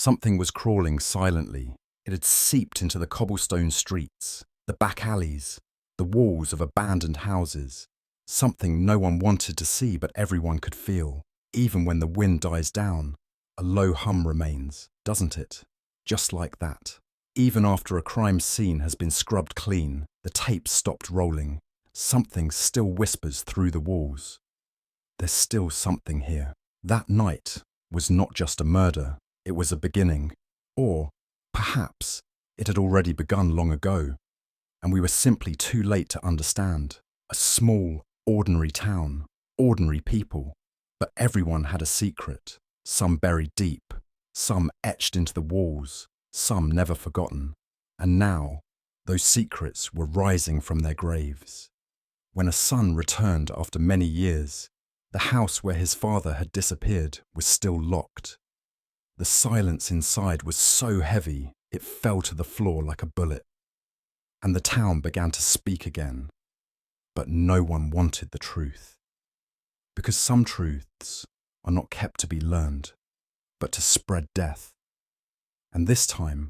Something was crawling silently. It had seeped into the cobblestone streets, the back alleys, the walls of abandoned houses. Something no one wanted to see but everyone could feel. Even when the wind dies down, a low hum remains, doesn't it? Just like that. Even after a crime scene has been scrubbed clean, the tape stopped rolling. Something still whispers through the walls. There's still something here. That night was not just a murder, it was a beginning. Or, perhaps, it had already begun long ago, and we were simply too late to understand. A small, ordinary town, ordinary people, but everyone had a secret, some buried deep, some etched into the walls, some never forgotten. And now, those secrets were rising from their graves. When a son returned after many years, the house where his father had disappeared was still locked. The silence inside was so heavy it fell to the floor like a bullet. And the town began to speak again. But no one wanted the truth. Because some truths are not kept to be learned, but to spread death. And this time,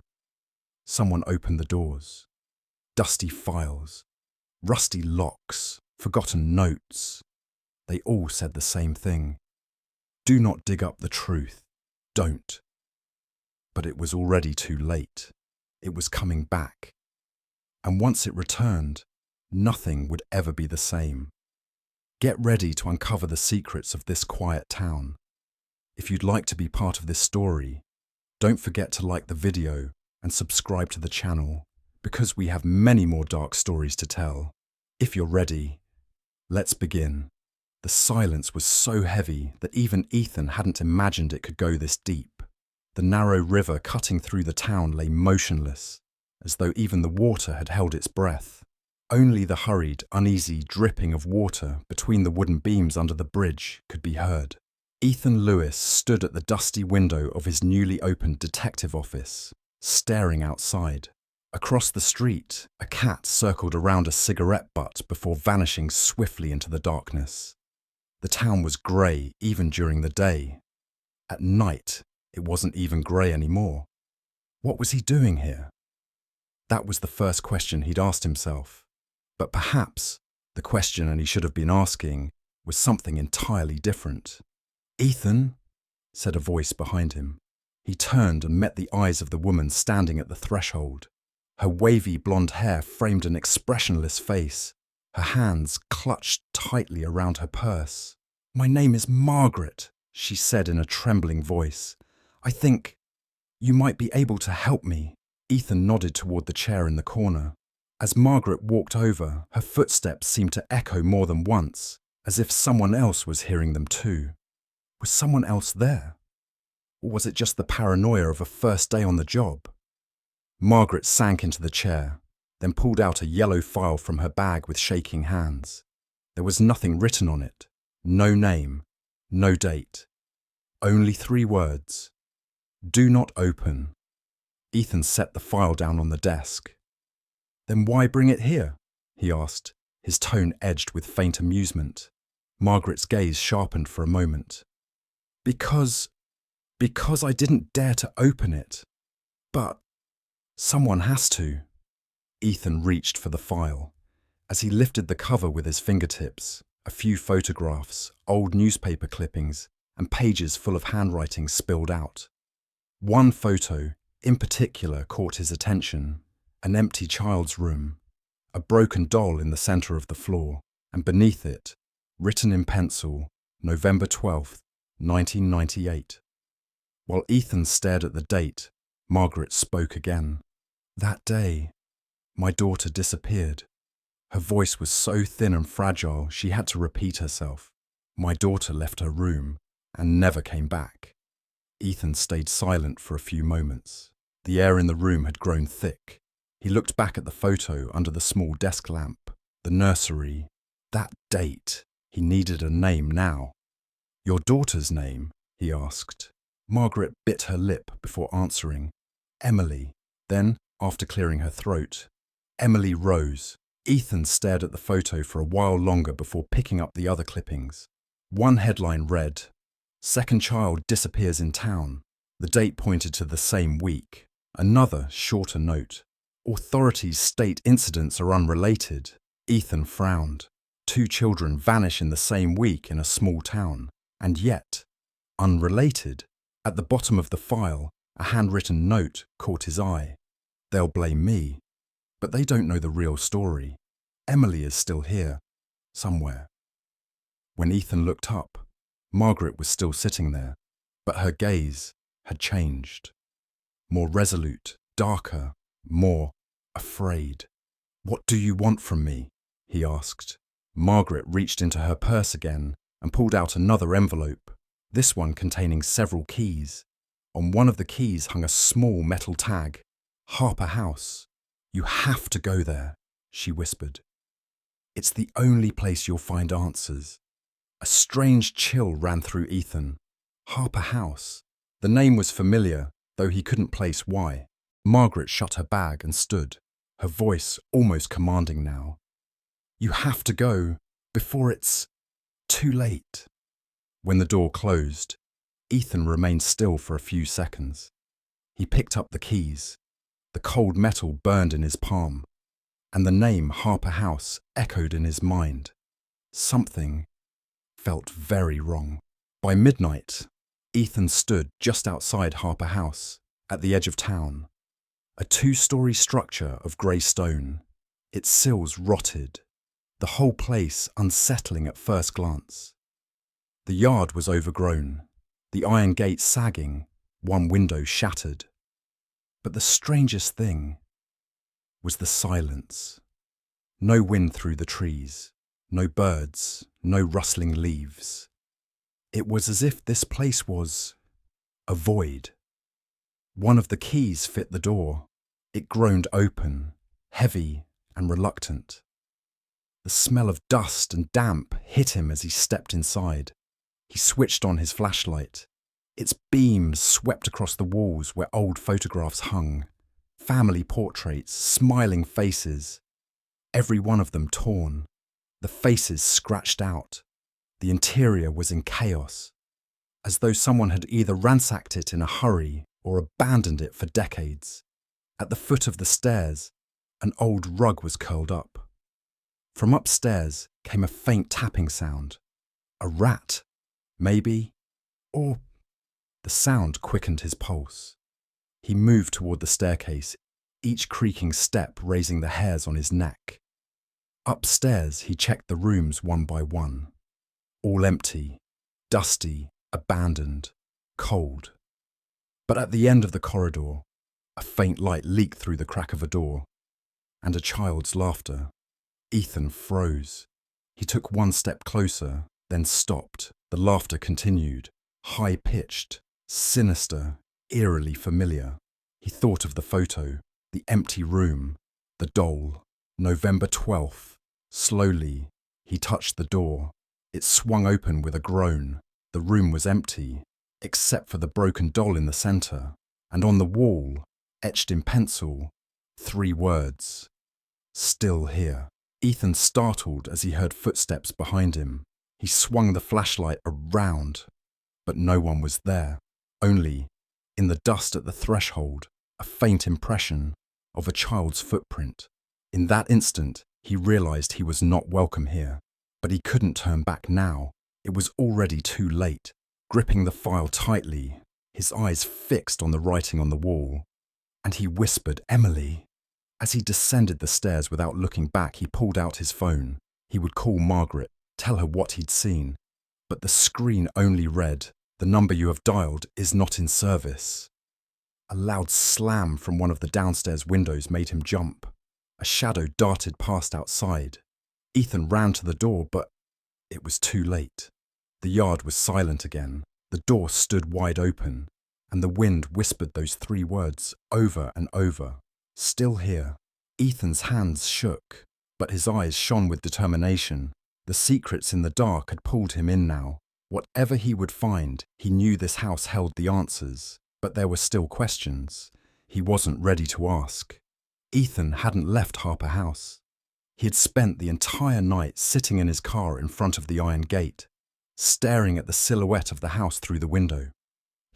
someone opened the doors. Dusty files, rusty locks, forgotten notes. They all said the same thing. Do not dig up the truth. Don't. But it was already too late. It was coming back. And once it returned, nothing would ever be the same. Get ready to uncover the secrets of this quiet town. If you'd like to be part of this story, don't forget to like the video and subscribe to the channel, because we have many more dark stories to tell. If you're ready, let's begin. The silence was so heavy that even Ethan hadn't imagined it could go this deep. The narrow river cutting through the town lay motionless, as though even the water had held its breath. Only the hurried, uneasy dripping of water between the wooden beams under the bridge could be heard. Ethan Lewis stood at the dusty window of his newly opened detective office, staring outside. Across the street, a cat circled around a cigarette butt before vanishing swiftly into the darkness. The town was grey even during the day. At night, it wasn't even grey anymore. What was he doing here? That was the first question he'd asked himself. But perhaps the question he should have been asking was something entirely different. "Ethan," said a voice behind him. He turned and met the eyes of the woman standing at the threshold. Her wavy blonde hair framed an expressionless face. Her hands clutched tightly around her purse. "My name is Margaret," she said in a trembling voice. "I think you might be able to help me." Ethan nodded toward the chair in the corner. As Margaret walked over, her footsteps seemed to echo more than once, as if someone else was hearing them too. Was someone else there? Or was it just the paranoia of a first day on the job? Margaret sank into the chair, then pulled out a yellow file from her bag with shaking hands. There was nothing written on it. No name, no date. Only 3 words. "Do not open." Ethan set the file down on the desk. "Then why bring it here?" he asked, his tone edged with faint amusement. Margaret's gaze sharpened for a moment. Because I didn't dare to open it. But someone has to." Ethan reached for the file. As he lifted the cover with his fingertips, a few photographs, old newspaper clippings, and pages full of handwriting spilled out. One photo, in particular, caught his attention. An empty child's room, a broken doll in the centre of the floor, and beneath it, written in pencil, November 12th, 1998. While Ethan stared at the date, Margaret spoke again. "That day, my daughter disappeared." Her voice was so thin and fragile she had to repeat herself. "My daughter left her room and never came back." Ethan stayed silent for a few moments. The air in the room had grown thick. He looked back at the photo under the small desk lamp, the nursery. That date. He needed a name now. "Your daughter's name?" he asked. Margaret bit her lip before answering. "Emily." Then, after clearing her throat, "Emily Rose." Ethan stared at the photo for a while longer before picking up the other clippings. One headline read, "Second child disappears in town." The date pointed to the same week. Another, shorter note. Authorities state incidents are unrelated. Ethan frowned. 2 children vanish in the same week in a small town. And yet, unrelated. At the bottom of the file, a handwritten note caught his eye. They'll blame me. But they don't know the real story. Emily is still here, somewhere. When Ethan looked up, Margaret was still sitting there, but her gaze had changed. More resolute, darker, more afraid. "What do you want from me?" he asked. Margaret reached into her purse again and pulled out another envelope, this one containing several keys. On one of the keys hung a small metal tag, Harper House. "You have to go there," she whispered. "It's the only place you'll find answers." A strange chill ran through Ethan. Harper House. The name was familiar, though he couldn't place why. Margaret shut her bag and stood, her voice almost commanding now. "You have to go before it's too late." When the door closed, Ethan remained still for a few seconds. He picked up the keys. The cold metal burned in his palm, and the name Harper House echoed in his mind. Something felt very wrong. By midnight, Ethan stood just outside Harper House, at the edge of town. A 2-story structure of grey stone, its sills rotted, the whole place unsettling at first glance. The yard was overgrown, the iron gate sagging, one window shattered. But the strangest thing was the silence. No wind through the trees, no birds, no rustling leaves. It was as if this place was a void. One of the keys fit the door. It groaned open, heavy and reluctant. The smell of dust and damp hit him as he stepped inside. He switched on his flashlight. Its beams swept across the walls where old photographs hung. Family portraits, smiling faces. Every one of them torn. The faces scratched out. The interior was in chaos, as though someone had either ransacked it in a hurry or abandoned it for decades. At the foot of the stairs, an old rug was curled up. From upstairs came a faint tapping sound. A rat, maybe, or... The sound quickened his pulse. He moved toward the staircase, each creaking step raising the hairs on his neck. Upstairs, he checked the rooms one by one. All empty, dusty, abandoned, cold. But at the end of the corridor, a faint light leaked through the crack of a door, and a child's laughter. Ethan froze. He took one step closer, then stopped. The laughter continued, high-pitched, sinister, eerily familiar. He thought of the photo, the empty room, the doll. November 12th. Slowly, he touched the door. It swung open with a groan. The room was empty, except for the broken doll in the center, and on the wall, etched in pencil, 3 words. Still here. Ethan startled as he heard footsteps behind him. He swung the flashlight around, but no one was there. Only, in the dust at the threshold, a faint impression of a child's footprint. In that instant, he realized he was not welcome here. But he couldn't turn back now. It was already too late. Gripping the file tightly, his eyes fixed on the writing on the wall, and he whispered, "Emily." As he descended the stairs without looking back, he pulled out his phone. He would call Margaret, tell her what he'd seen. But the screen only read, "The number you have dialed is not in service." A loud slam from one of the downstairs windows made him jump. A shadow darted past outside. Ethan ran to the door, but it was too late. The yard was silent again. The door stood wide open, and the wind whispered those 3 words over and over. Still here. Ethan's hands shook, but his eyes shone with determination. The secrets in the dark had pulled him in now. Whatever he would find, he knew this house held the answers, but there were still questions he wasn't ready to ask. Ethan hadn't left Harper House. He had spent the entire night sitting in his car in front of the iron gate, staring at the silhouette of the house through the window.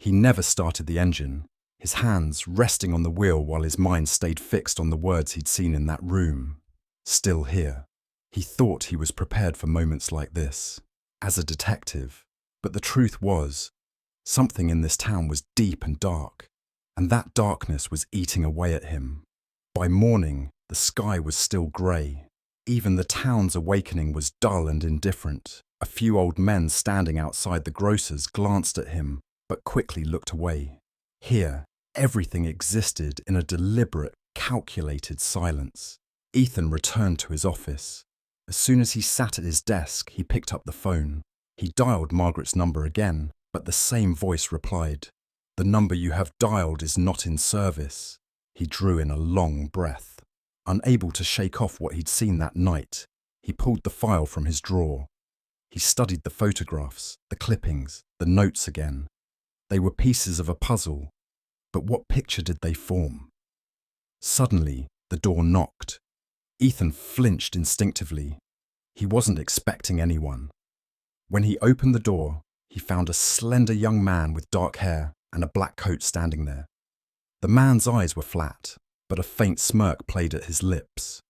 He never started the engine, his hands resting on the wheel while his mind stayed fixed on the words he'd seen in that room. Still here. He thought he was prepared for moments like this, as a detective, but the truth was, something in this town was deep and dark, and that darkness was eating away at him. By morning, the sky was still grey. Even the town's awakening was dull and indifferent. A few old men standing outside the grocer's glanced at him, but quickly looked away. Here, everything existed in a deliberate, calculated silence. Ethan returned to his office. As soon as he sat at his desk, he picked up the phone. He dialed Margaret's number again, but the same voice replied, "The number you have dialed is not in service." He drew in a long breath. Unable to shake off what he'd seen that night, he pulled the file from his drawer. He studied the photographs, the clippings, the notes again. They were pieces of a puzzle, but what picture did they form? Suddenly, the door knocked. Ethan flinched instinctively. He wasn't expecting anyone. When he opened the door, he found a slender young man with dark hair and a black coat standing there. The man's eyes were flat, but a faint smirk played at his lips.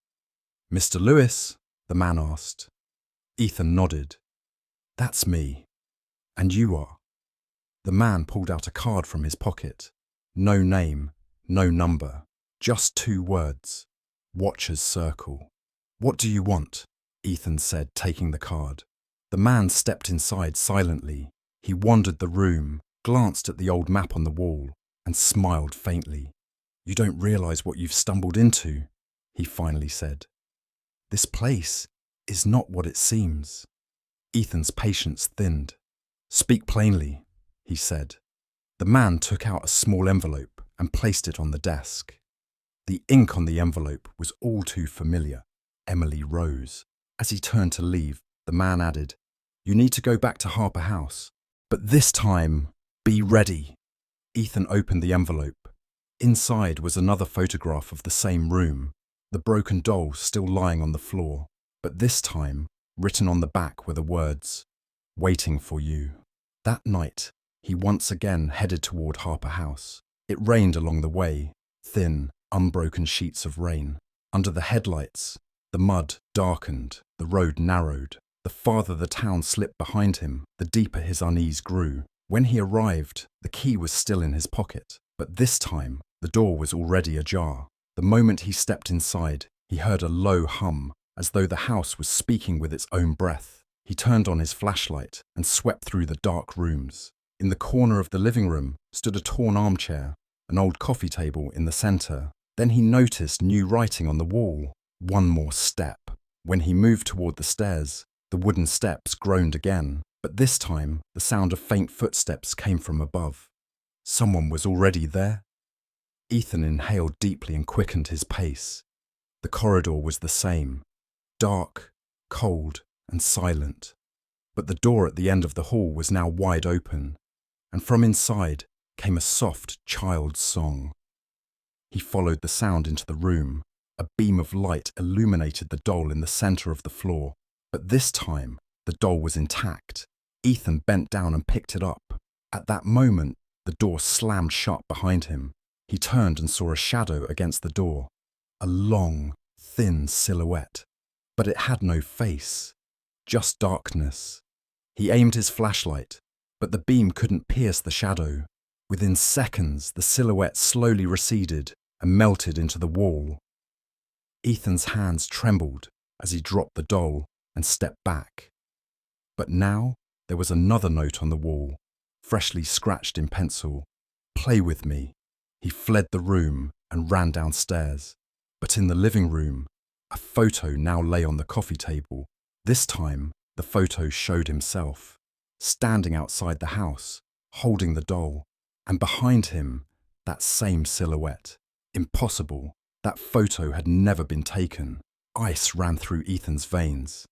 "Mr. Lewis?" the man asked. Ethan nodded. "That's me. And you are?" The man pulled out a card from his pocket. No name, no number, just 2 words. Watcher's Circle. "What do you want?" Ethan said, taking the card. The man stepped inside silently. He wandered the room, glanced at the old map on the wall, and smiled faintly. "You don't realize what you've stumbled into," he finally said. "This place is not what it seems." Ethan's patience thinned. "Speak plainly," he said. The man took out a small envelope and placed it on the desk. The ink on the envelope was all too familiar. Emily Rose. As he turned to leave, the man added, "You need to go back to Harper House, but this time, be ready." Ethan opened the envelope. Inside was another photograph of the same room, the broken doll still lying on the floor, but this time, written on the back were the words, "Waiting for you." That night, he once again headed toward Harper House. It rained along the way, thin, unbroken sheets of rain. Under the headlights, the mud darkened, the road narrowed. The farther the town slipped behind him, the deeper his unease grew. When he arrived, the key was still in his pocket, but this time, the door was already ajar. The moment he stepped inside, he heard a low hum, as though the house was speaking with its own breath. He turned on his flashlight and swept through the dark rooms. In the corner of the living room stood a torn armchair, an old coffee table in the center. Then he noticed new writing on the wall. One more step. When he moved toward the stairs, the wooden steps groaned again, but this time the sound of faint footsteps came from above. Someone was already there. Ethan inhaled deeply and quickened his pace. The corridor was the same, dark, cold, and silent. But the door at the end of the hall was now wide open, and from inside came a soft child's song. He followed the sound into the room. A beam of light illuminated the doll in the center of the floor, but this time the doll was intact. Ethan bent down and picked it up. At that moment, the door slammed shut behind him. He turned and saw a shadow against the door, a long, thin silhouette, but it had no face, just darkness. He aimed his flashlight, but the beam couldn't pierce the shadow. Within seconds, the silhouette slowly receded and melted into the wall. Ethan's hands trembled as he dropped the doll and stepped back. But now there was another note on the wall, freshly scratched in pencil. "Play with me." He fled the room and ran downstairs. But in the living room, a photo now lay on the coffee table. This time, the photo showed himself, standing outside the house, holding the doll, and behind him, that same silhouette. Impossible. That photo had never been taken. Ice ran through Ethan's veins.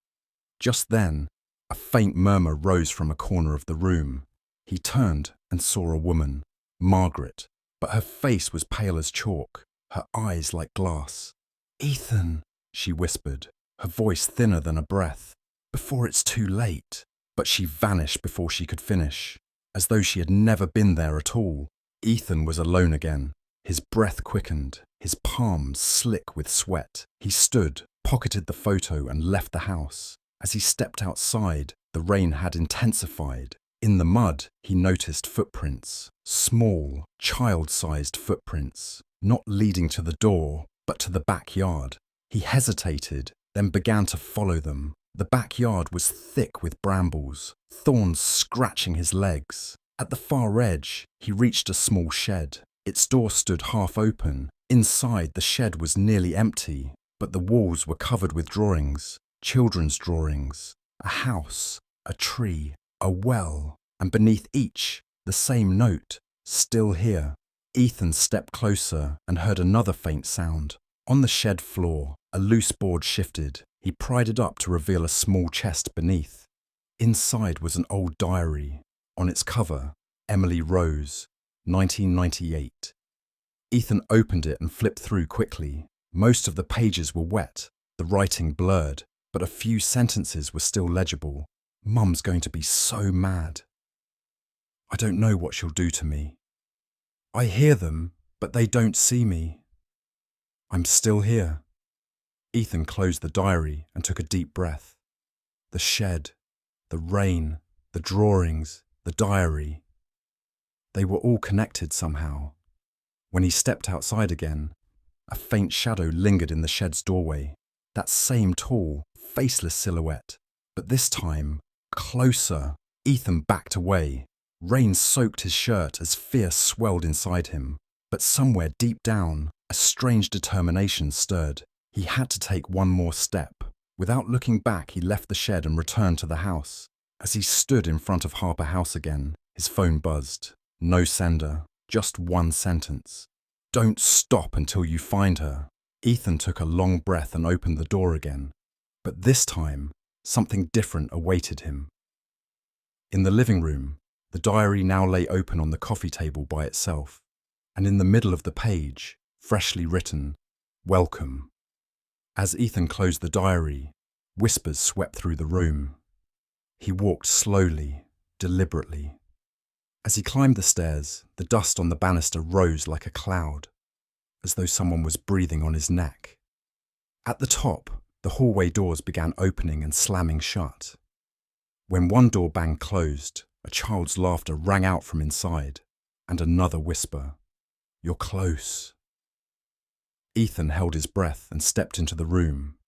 Just then, a faint murmur rose from a corner of the room. He turned and saw a woman, Margaret, but her face was pale as chalk, her eyes like glass. "Ethan," she whispered, her voice thinner than a breath. "Before it's too late." But she vanished before she could finish. as though she had never been there at all. Ethan was alone again. His breath quickened, his palms slick with sweat. He stood, pocketed the photo and left the house. As he stepped outside, the rain had intensified. In the mud, he noticed footprints, small, child-sized footprints, not leading to the door, but to the backyard. He hesitated, then began to follow them. The backyard was thick with brambles, thorns scratching his legs. At the far edge, he reached a small shed. Its door stood half open. Inside, the shed was nearly empty, but the walls were covered with drawings, children's drawings, a house, a tree, a well, and beneath each, the same note, "Still here." Ethan stepped closer and heard another faint sound. On the shed floor, a loose board shifted. He pried it up to reveal a small chest beneath. Inside was an old diary. On its cover, Emily Rose, 1998. Ethan opened it and flipped through quickly. Most of the pages were wet, the writing blurred, but a few sentences were still legible. "Mum's going to be so mad. I don't know what she'll do to me. I hear them, but they don't see me. I'm still here." Ethan closed the diary and took a deep breath. The shed, the rain, the drawings, the diary. They were all connected somehow. When he stepped outside again, a faint shadow lingered in the shed's doorway. That same tall, faceless silhouette, but this time, closer. Ethan backed away. Rain soaked his shirt as fear swelled inside him. But somewhere deep down, a strange determination stirred. He had to take one more step. Without looking back, he left the shed and returned to the house. As he stood in front of Harper House again, his phone buzzed. No sender, just one sentence. "Don't stop until you find her." Ethan took a long breath and opened the door again. But this time, something different awaited him. In the living room, the diary now lay open on the coffee table by itself, and in the middle of the page, freshly written, "Welcome." As Ethan closed the diary, whispers swept through the room. He walked slowly, deliberately. As he climbed the stairs, the dust on the banister rose like a cloud, as though someone was breathing on his neck. At the top, the hallway doors began opening and slamming shut. When one door banged closed, a child's laughter rang out from inside, and another whisper, "You're close." Ethan held his breath and stepped into the room.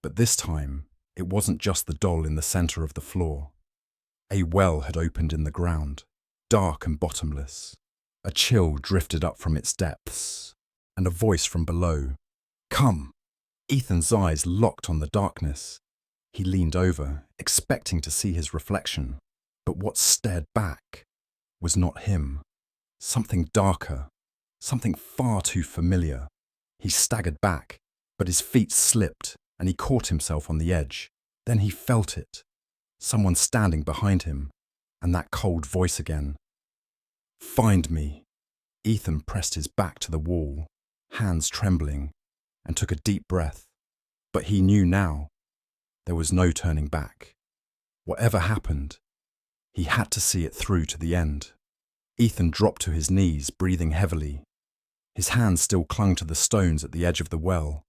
But this time, it wasn't just the doll in the centre of the floor. A well had opened in the ground, dark and bottomless. A chill drifted up from its depths, and a voice from below, "Come." Ethan's eyes locked on the darkness. He leaned over, expecting to see his reflection, but what stared back was not him. Something darker, something far too familiar. He staggered back, but his feet slipped and he caught himself on the edge. Then he felt it, someone standing behind him, and that cold voice again. "Find me." Ethan pressed his back to the wall, hands trembling, and took a deep breath. But he knew now, there was no turning back. Whatever happened, he had to see it through to the end. Ethan dropped to his knees, breathing heavily. His hands still clung to the stones at the edge of the well.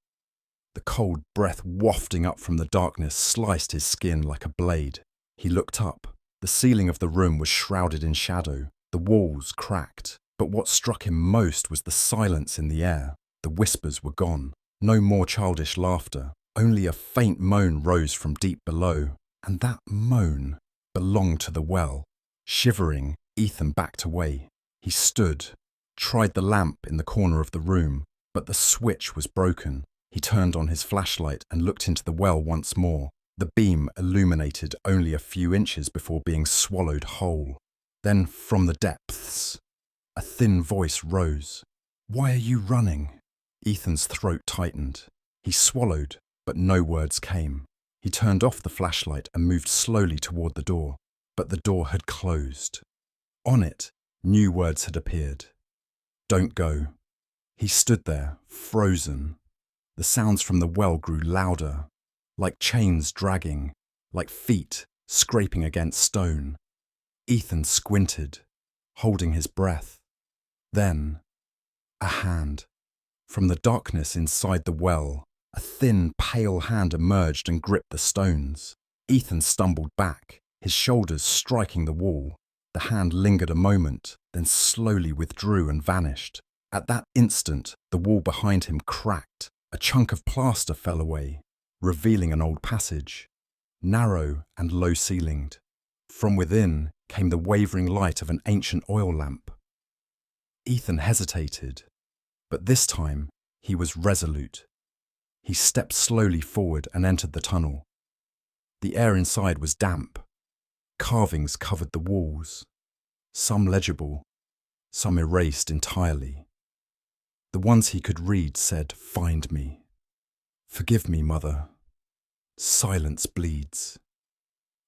The cold breath wafting up from the darkness sliced his skin like a blade. He looked up. The ceiling of the room was shrouded in shadow, the walls cracked. But what struck him most was the silence in the air. The whispers were gone. No more childish laughter. Only a faint moan rose from deep below. And that moan belonged to the well. Shivering, Ethan backed away. He stood, tried the lamp in the corner of the room, but the switch was broken. He turned on his flashlight and looked into the well once more. The beam illuminated only a few inches before being swallowed whole. Then, from the depths, a thin voice rose. "Why are you running?" Ethan's throat tightened. He swallowed, but no words came. He turned off the flashlight and moved slowly toward the door. But the door had closed. On it, new words had appeared. "Don't go." He stood there, frozen. The sounds from the well grew louder, like chains dragging, like feet scraping against stone. Ethan squinted, holding his breath. Then, a hand. From the darkness inside the well, a thin, pale hand emerged and gripped the stones. Ethan stumbled back, his shoulders striking the wall. The hand lingered a moment, then slowly withdrew and vanished. At that instant, the wall behind him cracked. A chunk of plaster fell away, revealing an old passage, narrow and low-ceilinged. From within came the wavering light of an ancient oil lamp. Ethan hesitated, but this time he was resolute. He stepped slowly forward and entered the tunnel. The air inside was damp. Carvings covered the walls, some legible, some erased entirely. The ones he could read said, "Find me. Forgive me, mother. Silence bleeds."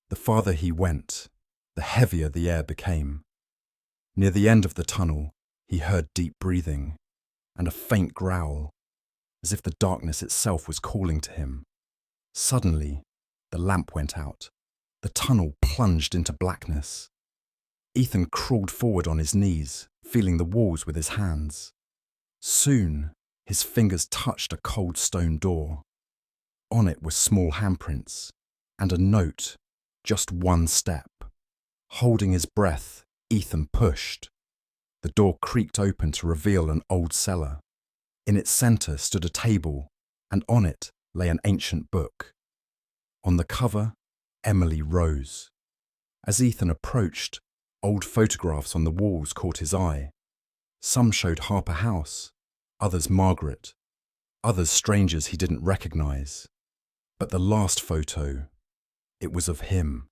The farther he went, the heavier the air became. Near the end of the tunnel, he heard deep breathing and a faint growl, as if the darkness itself was calling to him. Suddenly, the lamp went out. The tunnel plunged into blackness. Ethan crawled forward on his knees, feeling the walls with his hands. Soon, his fingers touched a cold stone door. On it were small handprints and a note, just one step. Holding his breath, Ethan pushed. The door creaked open to reveal an old cellar. In its center stood a table, and on it lay an ancient book. On the cover, Emily Rose. As Ethan approached, old photographs on the walls caught his eye. Some showed Harper House, others Margaret, others strangers he didn't recognize. But the last photo, it was of him.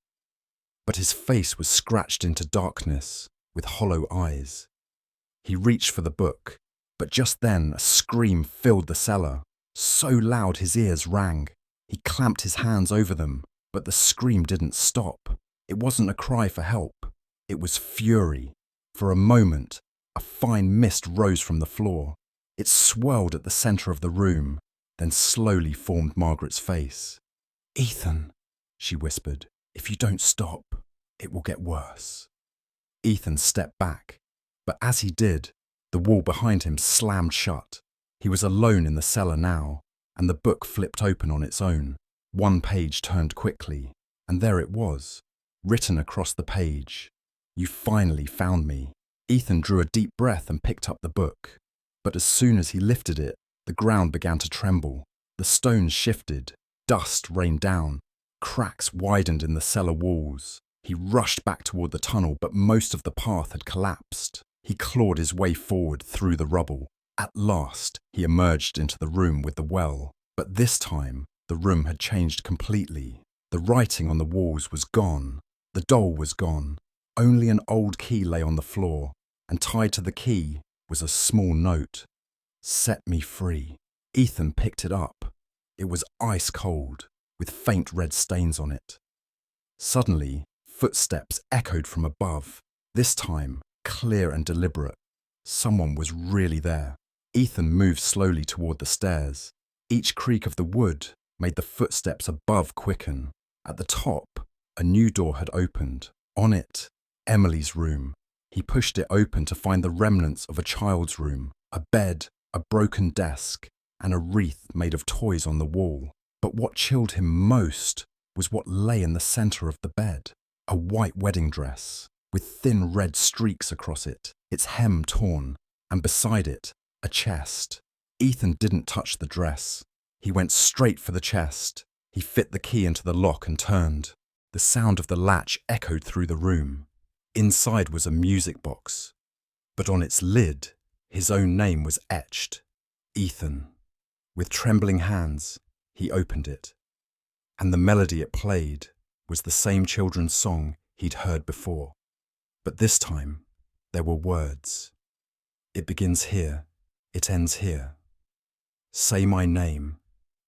But his face was scratched into darkness, with hollow eyes. He reached for the book, but just then a scream filled the cellar, so loud his ears rang. He clamped his hands over them, but the scream didn't stop. It wasn't a cry for help. It was fury. For a moment, a fine mist rose from the floor. It swirled at the center of the room, then slowly formed Margaret's face. "Ethan," she whispered, "if you don't stop, it will get worse." Ethan stepped back, but as he did, the wall behind him slammed shut. He was alone in the cellar now, and the book flipped open on its own. One page turned quickly, and there it was, written across the page. "You finally found me." Ethan drew a deep breath and picked up the book. But as soon as he lifted it, the ground began to tremble. The stones shifted, dust rained down, cracks widened in the cellar walls. He rushed back toward the tunnel, but most of the path had collapsed. He clawed his way forward through the rubble. At last, he emerged into the room with the well. But this time, the room had changed completely. The writing on the walls was gone. The doll was gone. Only an old key lay on the floor, and tied to the key was a small note. "Set me free." Ethan picked it up. It was ice cold, with faint red stains on it. Suddenly, footsteps echoed from above, this time clear and deliberate. Someone was really there. Ethan moved slowly toward the stairs. Each creak of the wood made the footsteps above quicken. At the top, a new door had opened. On it, Emily's room. He pushed it open to find the remnants of a child's room, a bed, a broken desk, and a wreath made of toys on the wall. But what chilled him most was what lay in the center of the bed. A white wedding dress, with thin red streaks across it, its hem torn, and beside it, a chest. Ethan didn't touch the dress. He went straight for the chest. He fit the key into the lock and turned. The sound of the latch echoed through the room. Inside was a music box, but on its lid, his own name was etched. Ethan. With trembling hands, he opened it, and the melody it played was the same children's song he'd heard before. But this time, there were words. "It begins here, it ends here. Say my name,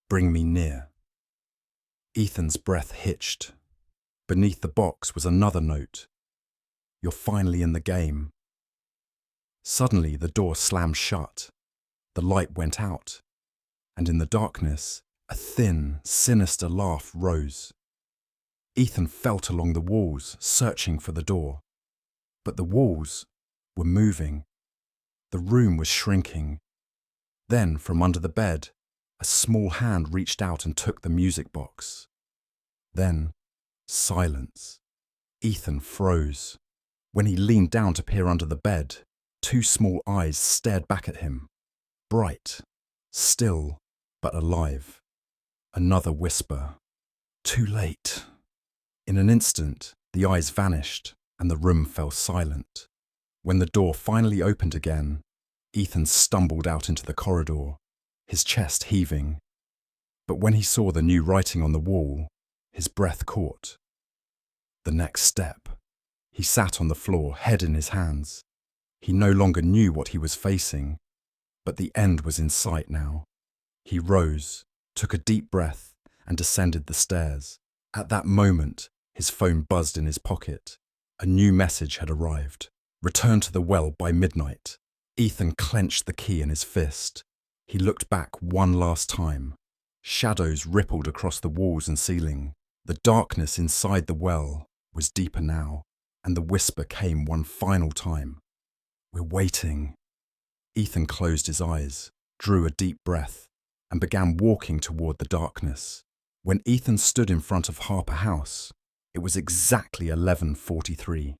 bring me near." Ethan's breath hitched. Beneath the box was another note. "You're finally in the game." Suddenly, the door slammed shut. The light went out, and in the darkness, a thin, sinister laugh rose. Ethan felt along the walls, searching for the door. But the walls were moving. The room was shrinking. Then, from under the bed, a small hand reached out and took the music box. Then, silence. Ethan froze. When he leaned down to peer under the bed, two small eyes stared back at him. Bright, still, but alive. Another whisper. Too late. In an instant, the eyes vanished and the room fell silent. When the door finally opened again, Ethan stumbled out into the corridor, his chest heaving. But when he saw the new writing on the wall, his breath caught. The next step. He sat on the floor, head in his hands. He no longer knew what he was facing, but the end was in sight now. He rose, took a deep breath, and descended the stairs. At that moment, his phone buzzed in his pocket. A new message had arrived. Return to the well by midnight. Ethan clenched the key in his fist. He looked back one last time. Shadows rippled across the walls and ceiling. The darkness inside the well was deeper now, and the whisper came one final time. We're waiting. Ethan closed his eyes, drew a deep breath, and began walking toward the darkness. When Ethan stood in front of Harper House, it was exactly 11:43.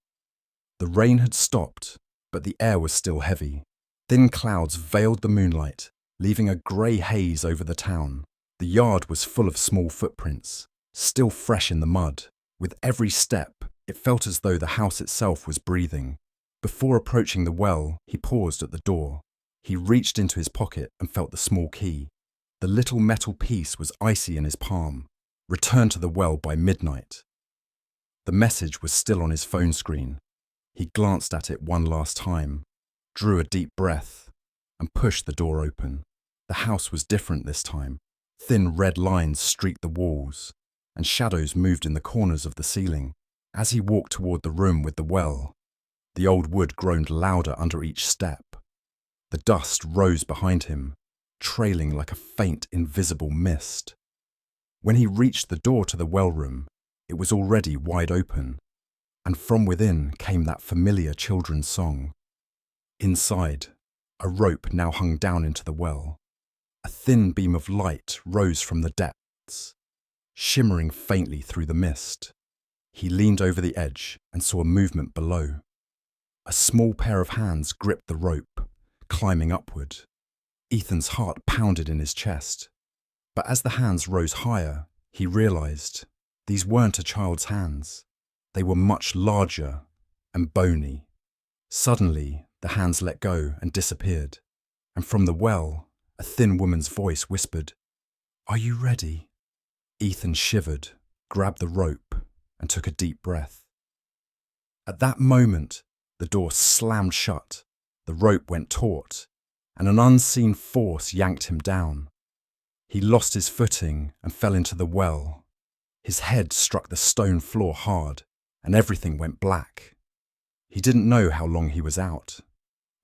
The rain had stopped, but the air was still heavy. Thin clouds veiled the moonlight, leaving a grey haze over the town. The yard was full of small footprints, still fresh in the mud. With every step, it felt as though the house itself was breathing. Before approaching the well, he paused at the door. He reached into his pocket and felt the small key. The little metal piece was icy in his palm. Return to the well by midnight. The message was still on his phone screen. He glanced at it one last time, drew a deep breath, and pushed the door open. The house was different this time. Thin red lines streaked the walls, and shadows moved in the corners of the ceiling. As he walked toward the room with the well, the old wood groaned louder under each step. The dust rose behind him, trailing like a faint, invisible mist. When he reached the door to the well room, it was already wide open, and from within came that familiar children's song. Inside, a rope now hung down into the well. A thin beam of light rose from the depths, shimmering faintly through the mist. He leaned over the edge and saw a movement below. A small pair of hands gripped the rope, climbing upward. Ethan's heart pounded in his chest. But as the hands rose higher, he realized these weren't a child's hands. They were much larger and bony. Suddenly, the hands let go and disappeared, and from the well, a thin woman's voice whispered, "Are you ready?" Ethan shivered, grabbed the rope, and took a deep breath. At that moment, the door slammed shut, the rope went taut, and an unseen force yanked him down. He lost his footing and fell into the well. His head struck the stone floor hard, and everything went black. He didn't know how long he was out,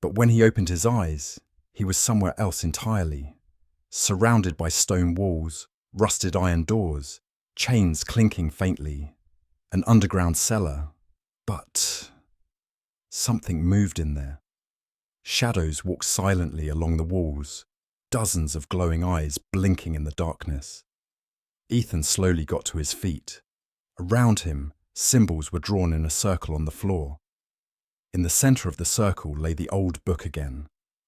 but when he opened his eyes, he was somewhere else entirely, surrounded by stone walls, rusted iron doors, chains clinking faintly, an underground cellar. But something moved in there. Shadows walked silently along the walls, dozens of glowing eyes blinking in the darkness. Ethan slowly got to his feet. Around him, symbols were drawn in a circle on the floor. In the center of the circle lay the old book again.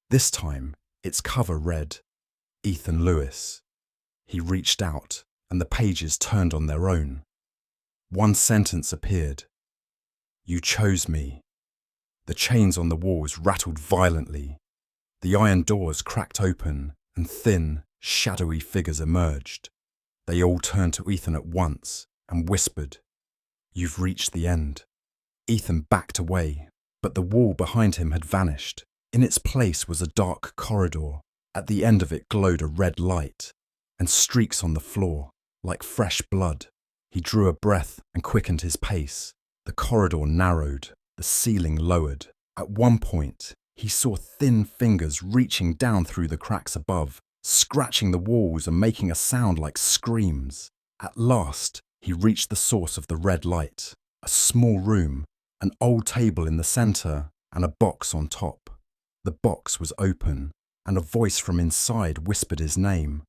This time, its cover read, Ethan Lewis. He reached out, and the pages turned on their own. One sentence appeared. You chose me. The chains on the walls rattled violently. The iron doors cracked open, and thin, shadowy figures emerged. They all turned to Ethan at once and whispered, You've reached the end. Ethan backed away, but the wall behind him had vanished. In its place was a dark corridor. At the end of it glowed a red light, and streaks on the floor, like fresh blood. He drew a breath and quickened his pace. The corridor narrowed, the ceiling lowered. At one point, he saw thin fingers reaching down through the cracks above, scratching the walls and making a sound like screams. At last, he reached the source of the red light, a small room, an old table in the centre and a box on top. The box was open, and a voice from inside whispered his name,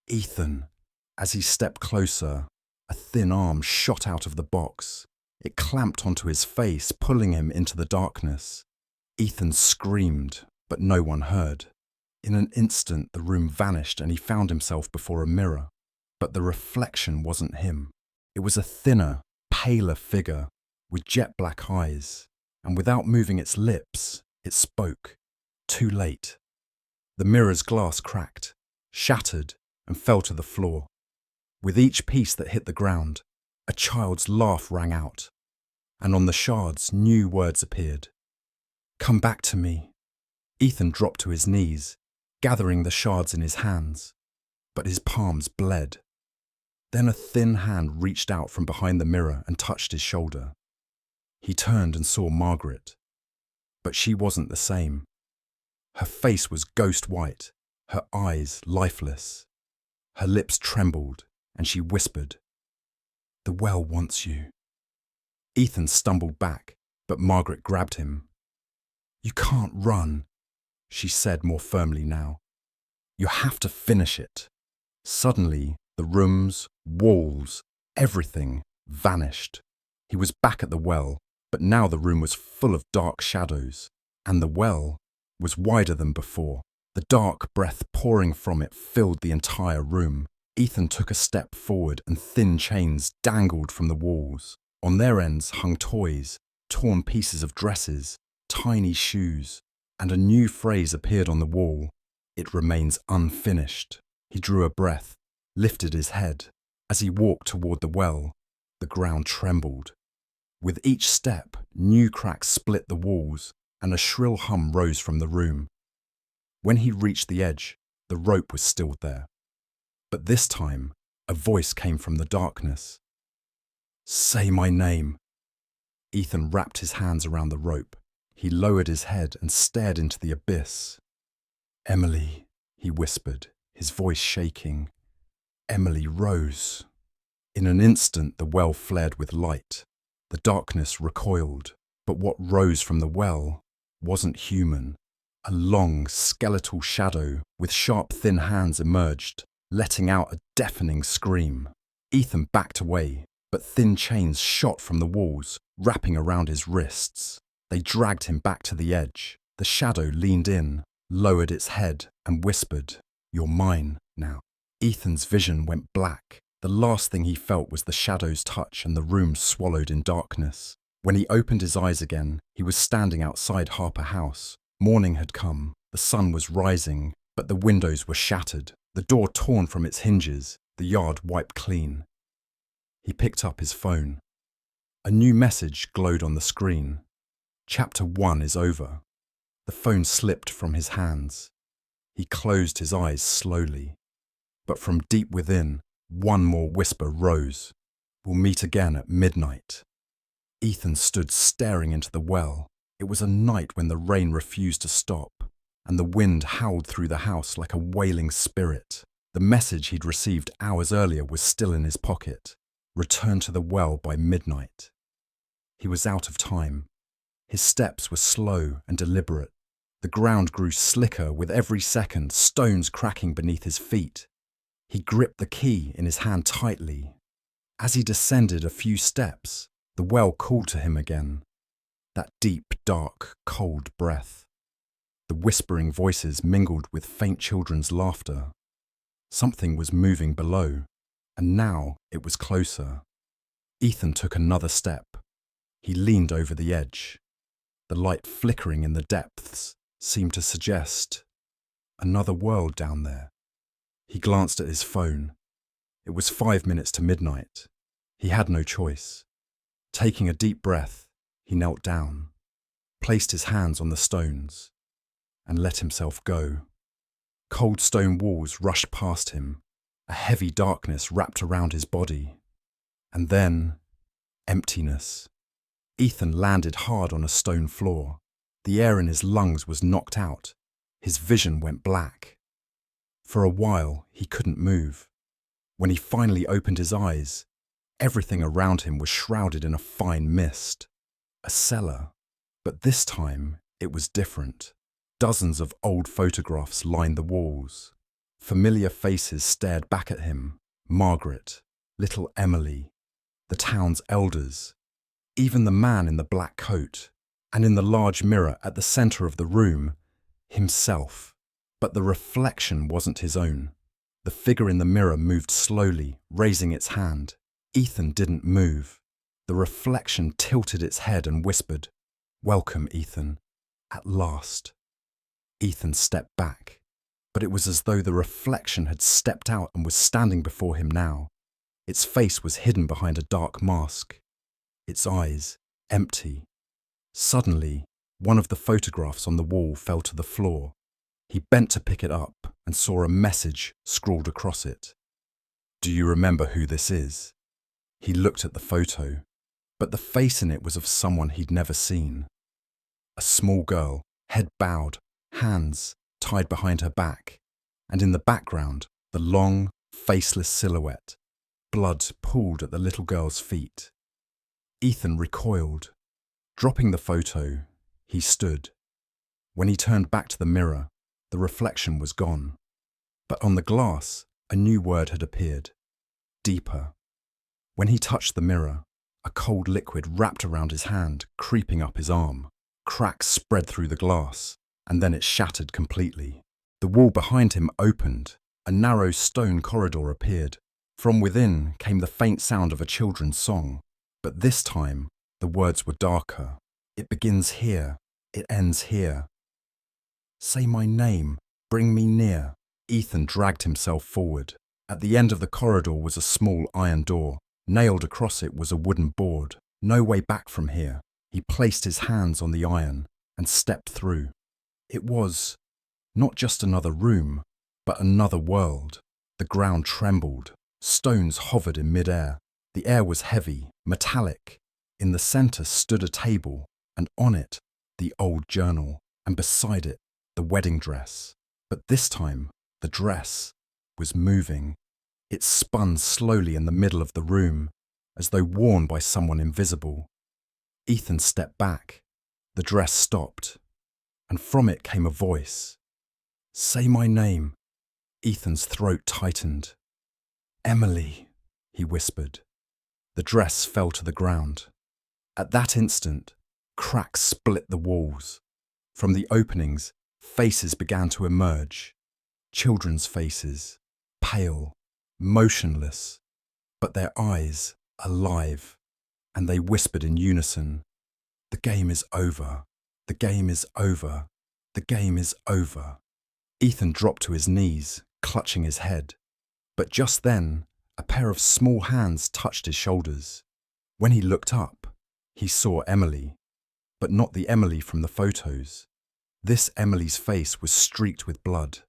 Ethan. As he stepped closer, a thin arm shot out of the box. It clamped onto his face, pulling him into the darkness. Ethan screamed, but no one heard. In an instant, the room vanished and he found himself before a mirror. But the reflection wasn't him. It was a thinner, paler figure with jet black eyes, and without moving its lips, it spoke. Too late. The mirror's glass cracked, shattered, and fell to the floor. With each piece that hit the ground, a child's laugh rang out, and on the shards, new words appeared. Come back to me. Ethan dropped to his knees, gathering the shards in his hands, but his palms bled. Then a thin hand reached out from behind the mirror and touched his shoulder. He turned and saw Margaret, but she wasn't the same. Her face was ghost white, her eyes lifeless. Her lips trembled, and she whispered, The well wants you. Ethan stumbled back, but Margaret grabbed him. You can't run, she said more firmly now. You have to finish it. Suddenly, the rooms, walls, everything vanished. He was back at the well, but now the room was full of dark shadows, and the well was wider than before. The dark breath pouring from it filled the entire room. Ethan took a step forward and thin chains dangled from the walls. On their ends hung toys, torn pieces of dresses, tiny shoes, and a new phrase appeared on the wall. It remains unfinished. He drew a breath, lifted his head. As he walked toward the well, the ground trembled. With each step, new cracks split the walls, and a shrill hum rose from the room. When he reached the edge, the rope was still there. But this time, a voice came from the darkness. Say my name. Ethan wrapped his hands around the rope. He lowered his head and stared into the abyss. Emily, he whispered, his voice shaking. Emily rose. In an instant, the well flared with light. The darkness recoiled, but what rose from the well wasn't human. A long, skeletal shadow with sharp, thin hands emerged, letting out a deafening scream. Ethan backed away, but thin chains shot from the walls, wrapping around his wrists. They dragged him back to the edge. The shadow leaned in, lowered its head, and whispered, You're mine now. Ethan's vision went black. The last thing he felt was the shadow's touch, and the room swallowed in darkness. When he opened his eyes again, he was standing outside Harper House. Morning had come, the sun was rising, but the windows were shattered, the door torn from its hinges, the yard wiped clean. He picked up his phone. A new message glowed on the screen. Chapter 1 is over. The phone slipped from his hands. He closed his eyes slowly. But from deep within, one more whisper rose. We'll meet again at midnight. Ethan stood staring into the well. It was a night when the rain refused to stop, and the wind howled through the house like a wailing spirit. The message he'd received hours earlier was still in his pocket. Return to the well by midnight. He was out of time. His steps were slow and deliberate. The ground grew slicker with every second, stones cracking beneath his feet. He gripped the key in his hand tightly. As he descended a few steps, the well called to him again. That deep, dark, cold breath. The whispering voices mingled with faint children's laughter. Something was moving below, and now it was closer. Ethan took another step. He leaned over the edge. The light flickering in the depths seemed to suggest another world down there. He glanced at his phone. It was 5 minutes to midnight. He had no choice. Taking a deep breath, he knelt down, placed his hands on the stones, and let himself go. Cold stone walls rushed past him. A heavy darkness wrapped around his body. And then, emptiness. Ethan landed hard on a stone floor. The air in his lungs was knocked out. His vision went black. For a while, he couldn't move. When he finally opened his eyes, everything around him was shrouded in a fine mist. a cellar. But this time, it was different. Dozens of old photographs lined the walls. Familiar faces stared back at him. Margaret, little Emily, the town's elders, even the man in the black coat, and in the large mirror at the centre of the room, himself. But the reflection wasn't his own. The figure in the mirror moved slowly, raising its hand. Ethan didn't move. The reflection tilted its head and whispered, "Welcome, Ethan. At last." Ethan stepped back, but it was as though the reflection had stepped out and was standing before him now. Its face was hidden behind a dark mask. Its eyes empty. Suddenly, one of the photographs on the wall fell to the floor. He bent to pick it up and saw a message scrawled across it. "Do you remember who this is?" He looked at the photo, but the face in it was of someone he'd never seen. A small girl, head bowed, hands tied behind her back, and in the background, the long, faceless silhouette. Blood pooled at the little girl's feet. Ethan recoiled. Dropping the photo, he stood. When he turned back to the mirror, the reflection was gone. But on the glass, a new word had appeared. Deeper. When he touched the mirror, a cold liquid wrapped around his hand, creeping up his arm. Cracks spread through the glass, and then it shattered completely. The wall behind him opened. A narrow stone corridor appeared. From within came the faint sound of a children's song. But this time, the words were darker. It begins here. It ends here. Say my name. Bring me near. Ethan dragged himself forward. At the end of the corridor was a small iron door. Nailed across it was a wooden board. No way back from here. He placed his hands on the iron and stepped through. It was not just another room, but another world. The ground trembled. Stones hovered in mid-air. The air was heavy, metallic. In the centre stood a table, and on it, the old journal, and beside it, the wedding dress. But this time, the dress was moving. It spun slowly in the middle of the room, as though worn by someone invisible. Ethan stepped back. The dress stopped, and from it came a voice. Say my name. Ethan's throat tightened. Emily, he whispered. The dress fell to the ground. At that instant, cracks split the walls. From the openings, faces began to emerge. Children's faces, pale, motionless, but their eyes alive, and they whispered in unison, "The game is over. The game is over. The game is over." Ethan dropped to his knees, clutching his head. But just then, a pair of small hands touched his shoulders. When he looked up, he saw Emily, but not the Emily from the photos. This Emily's face was streaked with blood.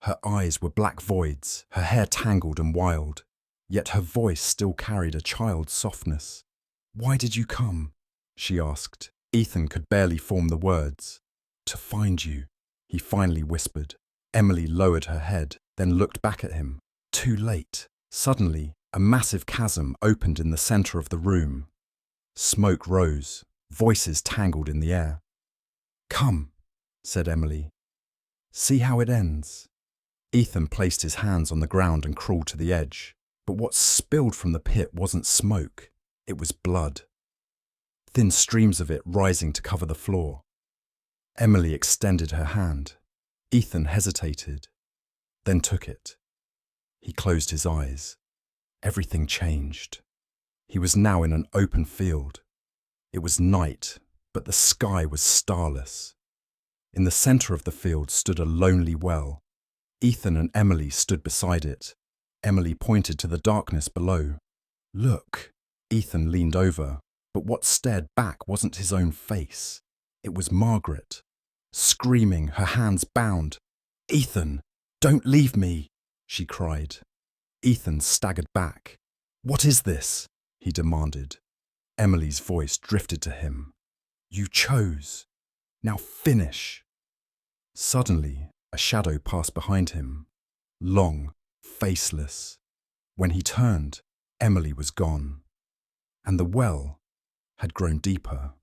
Her eyes were black voids, her hair tangled and wild, yet her voice still carried a child's softness. "Why did you come?" she asked. Ethan could barely form the words. "To find you," he finally whispered. Emily lowered her head, then looked back at him. Too late. Suddenly, a massive chasm opened in the centre of the room. Smoke rose, voices tangled in the air. "Come," said Emily. "See how it ends." Ethan placed his hands on the ground and crawled to the edge. But what spilled from the pit wasn't smoke, it was blood. Thin streams of it rising to cover the floor. Emily extended her hand. Ethan hesitated, then took it. He closed his eyes. Everything changed. He was now in an open field. It was night, but the sky was starless. In the centre of the field stood a lonely well. Ethan and Emily stood beside it. Emily pointed to the darkness below. "Look." Ethan leaned over, but what stared back wasn't his own face. It was Margaret, screaming, her hands bound. "Ethan, don't leave me," she cried. Ethan staggered back. "What is this?" he demanded. Emily's voice drifted to him. "You chose. Now finish." Suddenly, a shadow passed behind him, long, faceless. When he turned, Emily was gone, and the well had grown deeper.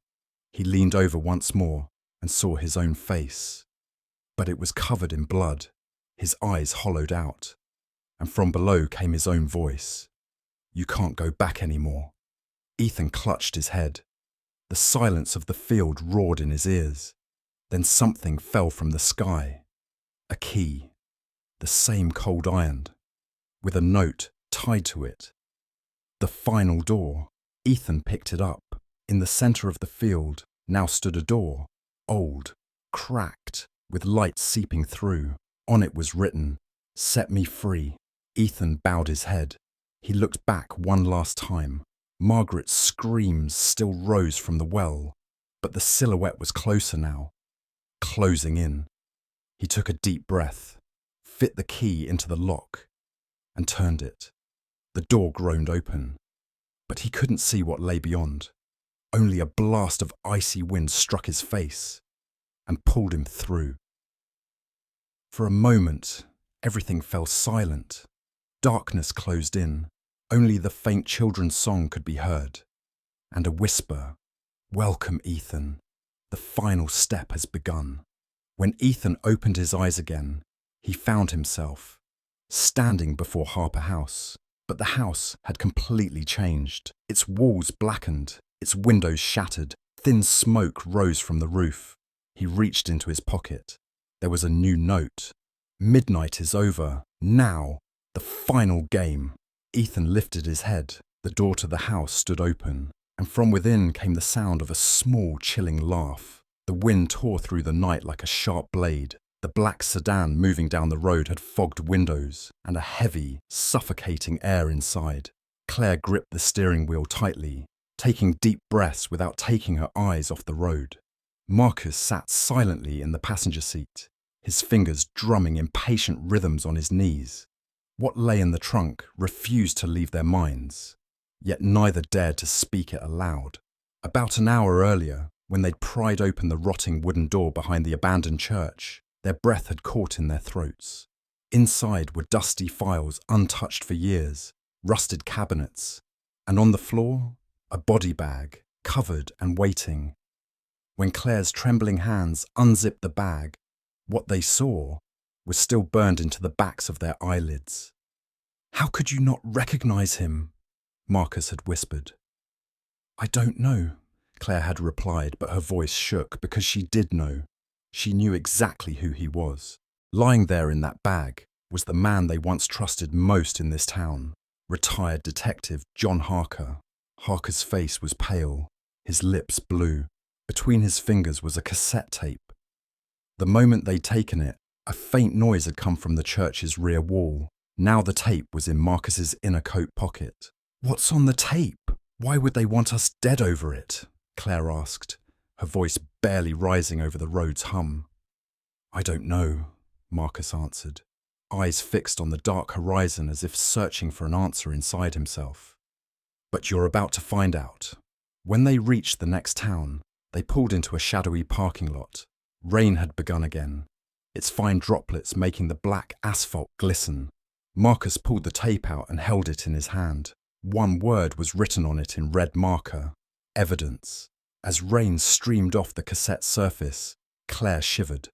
He leaned over once more and saw his own face. But it was covered in blood, his eyes hollowed out, and from below came his own voice. "You can't go back anymore." Ethan clutched his head. The silence of the field roared in his ears. Then something fell from the sky. A key, the same cold iron, with a note tied to it. The final door. Ethan picked it up. In the centre of the field now stood a door, old, cracked, with light seeping through. On it was written, "Set me free." Ethan bowed his head. He looked back one last time. Margaret's screams still rose from the well, but the silhouette was closer now, closing in. He took a deep breath, fit the key into the lock, and turned it. The door groaned open, but he couldn't see what lay beyond. Only a blast of icy wind struck his face and pulled him through. For a moment, everything fell silent. Darkness closed in. Only the faint children's song could be heard, and a whisper, "Welcome, Ethan. The final step has begun." When Ethan opened his eyes again, he found himself standing before Harper House. But the house had completely changed. Its walls blackened, its windows shattered, thin smoke rose from the roof. He reached into his pocket. There was a new note. "Midnight is over. Now, the final game." Ethan lifted his head. The door to the house stood open, and from within came the sound of a small, chilling laugh. The wind tore through the night like a sharp blade. The black sedan moving down the road had fogged windows and a heavy, suffocating air inside. Claire gripped the steering wheel tightly, taking deep breaths without taking her eyes off the road. Marcus sat silently in the passenger seat, his fingers drumming impatient rhythms on his knees. What lay in the trunk refused to leave their minds, yet neither dared to speak it aloud. About an hour earlier, when they'd pried open the rotting wooden door behind the abandoned church, their breath had caught in their throats. Inside were dusty files untouched for years, rusted cabinets, and on the floor, a body bag, covered and waiting. When Claire's trembling hands unzipped the bag, what they saw was still burned into the backs of their eyelids. "How could you not recognize him?" Marcus had whispered. "I don't know," Claire had replied, but her voice shook because she did know. She knew exactly who he was. Lying there in that bag was the man they once trusted most in this town, retired detective John Harker. Harker's face was pale, his lips blue. Between his fingers was a cassette tape. The moment they'd taken it, a faint noise had come from the church's rear wall. Now the tape was in Marcus's inner coat pocket. "What's on the tape? Why would they want us dead over it?" Claire asked, her voice barely rising over the road's hum. "I don't know," Marcus answered, eyes fixed on the dark horizon as if searching for an answer inside himself. "But you're about to find out." When they reached the next town, they pulled into a shadowy parking lot. Rain had begun again, its fine droplets making the black asphalt glisten. Marcus pulled the tape out and held it in his hand. One word was written on it in red marker: evidence. As rain streamed off the cassette surface, Claire shivered.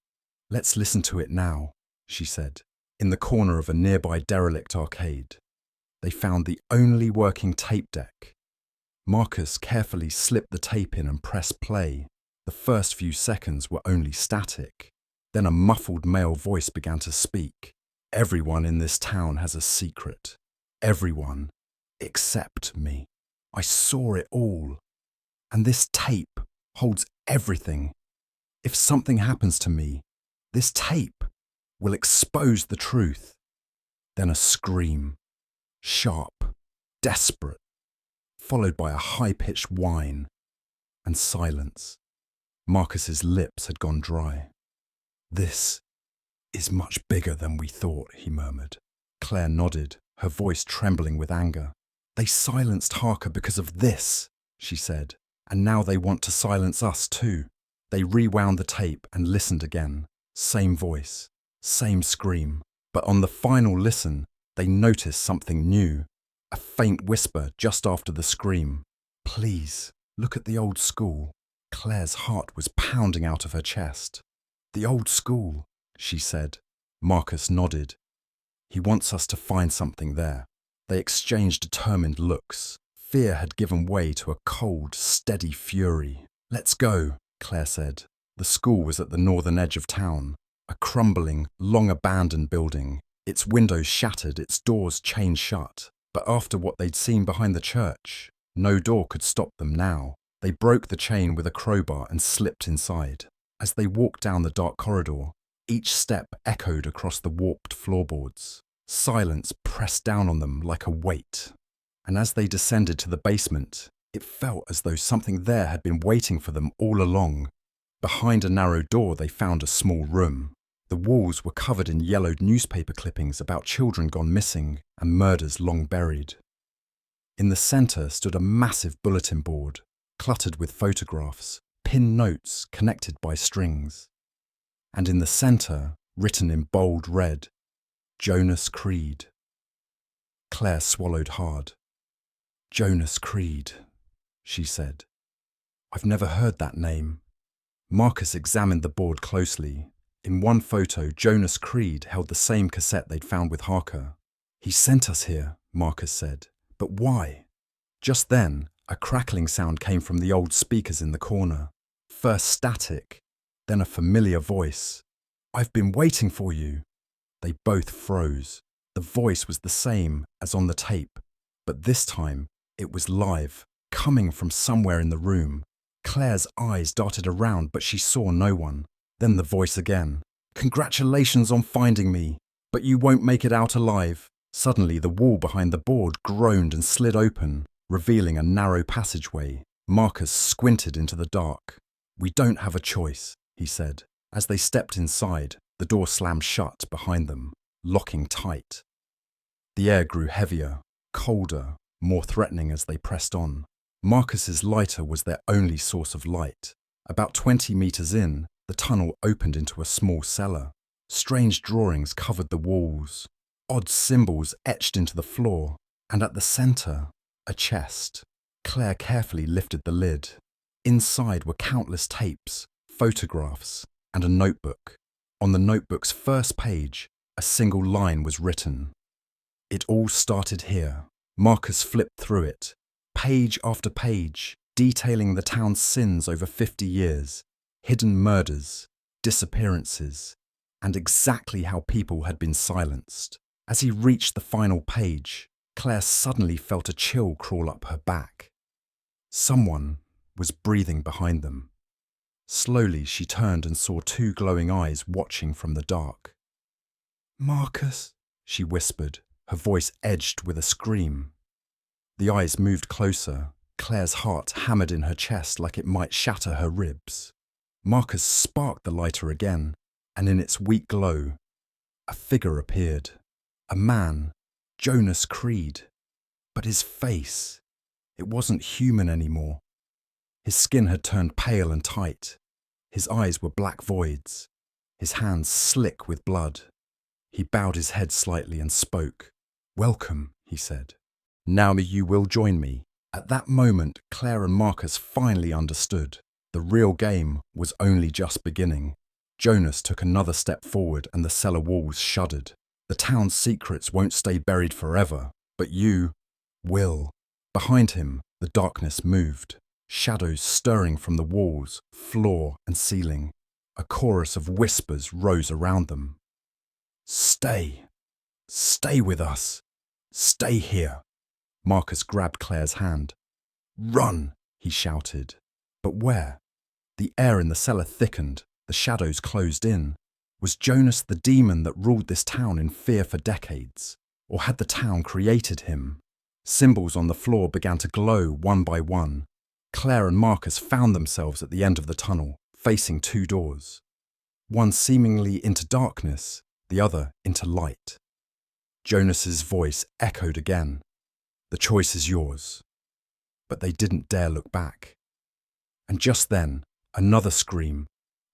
"Let's listen to it now," she said. In the corner of a nearby derelict arcade, they found the only working tape deck. Marcus carefully slipped the tape in and pressed play. The first few seconds were only static. Then a muffled male voice began to speak. "Everyone in this town has a secret. Everyone, except me. I saw it all. And this tape holds everything. If something happens to me, this tape will expose the truth." Then a scream, sharp, desperate, followed by a high-pitched whine, and silence. Marcus's lips had gone dry. "This is much bigger than we thought," he murmured. Claire nodded, her voice trembling with anger. "They silenced Harker because of this," she said, "and now they want to silence us too." They rewound the tape and listened again. Same voice, same scream. But on the final listen, they noticed something new. A faint whisper just after the scream. "Please, look at the old school." Claire's heart was pounding out of her chest. "The old school," she said. Marcus nodded. "He wants us to find something there." They exchanged determined looks. Fear had given way to a cold, steady fury. "Let's go," Claire said. The school was at the northern edge of town, a crumbling, long-abandoned building, its windows shattered, its doors chained shut. But after what they'd seen behind the church, no door could stop them now. They broke the chain with a crowbar and slipped inside. As they walked down the dark corridor, each step echoed across the warped floorboards. Silence pressed down on them like a weight. And as they descended to the basement, it felt as though something there had been waiting for them all along. Behind a narrow door, they found a small room. The walls were covered in yellowed newspaper clippings about children gone missing and murders long buried. In the centre stood a massive bulletin board, cluttered with photographs, pinned notes connected by strings. And in the centre, written in bold red, Jonas Creed. Claire swallowed hard. "Jonas Creed," she said. "I've never heard that name." Marcus examined the board closely. In one photo, Jonas Creed held the same cassette they'd found with Harker. "He sent us here," Marcus said. "But why?" Just then, a crackling sound came from the old speakers in the corner. First static, then a familiar voice. "I've been waiting for you." They both froze. The voice was the same as on the tape, but this time it was live, coming from somewhere in the room. Claire's eyes darted around, but she saw no one. Then the voice again. "Congratulations on finding me, but you won't make it out alive." Suddenly the wall behind the board groaned and slid open, revealing a narrow passageway. Marcus squinted into the dark. "We don't have a choice," he said. As they stepped inside, the door slammed shut behind them, locking tight. The air grew heavier, colder, more threatening as they pressed on. Marcus's lighter was their only source of light. About 20 meters in, the tunnel opened into a small cellar. Strange drawings covered the walls, odd symbols etched into the floor, and at the center, a chest. Claire carefully lifted the lid. Inside were countless tapes, photographs, and a notebook. On the notebook's first page, a single line was written. "It all started here." Marcus flipped through it, page after page, detailing the town's sins over 50 years, hidden murders, disappearances, and exactly how people had been silenced. As he reached the final page, Claire suddenly felt a chill crawl up her back. Someone was breathing behind them. Slowly she turned and saw two glowing eyes watching from the dark. "Marcus," she whispered, her voice edged with a scream. The eyes moved closer. Claire's heart hammered in her chest like it might shatter her ribs. Marcus sparked the lighter again, and in its weak glow, a figure appeared. A man, Jonas Creed. But his face, it wasn't human anymore. His skin had turned pale and tight. His eyes were black voids, his hands slick with blood. He bowed his head slightly and spoke. "Welcome," he said. "Now you will join me." At that moment, Claire and Marcus finally understood. The real game was only just beginning. Jonas took another step forward and the cellar walls shuddered. The town's secrets won't stay buried forever, but you will. Behind him, the darkness moved, shadows stirring from the walls, floor and ceiling. A chorus of whispers rose around them. "Stay. Stay with us. Stay here." Marcus grabbed Claire's hand. "Run," he shouted. But where? The air in the cellar thickened, the shadows closed in. Was Jonas the demon that ruled this town in fear for decades? Or had the town created him? Symbols on the floor began to glow one by one. Claire and Marcus found themselves at the end of the tunnel, facing two doors. One seemingly into darkness, the other into light. Jonas's voice echoed again. "The choice is yours." But they didn't dare look back. And just then, another scream,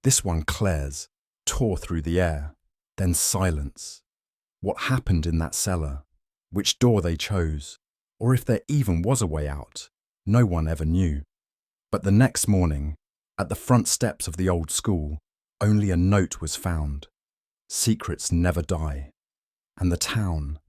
this one Claire's, tore through the air. Then silence. What happened in that cellar? Which door they chose? Or if there even was a way out? No one ever knew. But the next morning, At the front steps of the old school, only a note was found. Secrets never die, and the town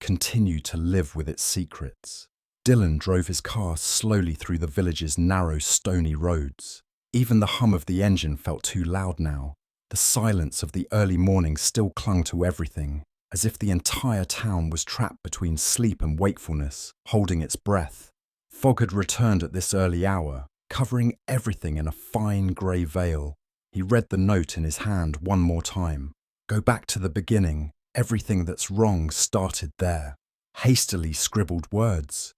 continued to live with its secrets. Dylan drove his car slowly through the village's narrow, stony roads. Even the hum of the engine felt too loud now. The silence of the early morning still clung to everything, as if the entire town was trapped between sleep and wakefulness, holding its breath. Fog had returned at this early hour, covering everything in a fine grey veil. He read the note in his hand one more time. Go back to the beginning. Everything that's wrong started there. Hastily scribbled words,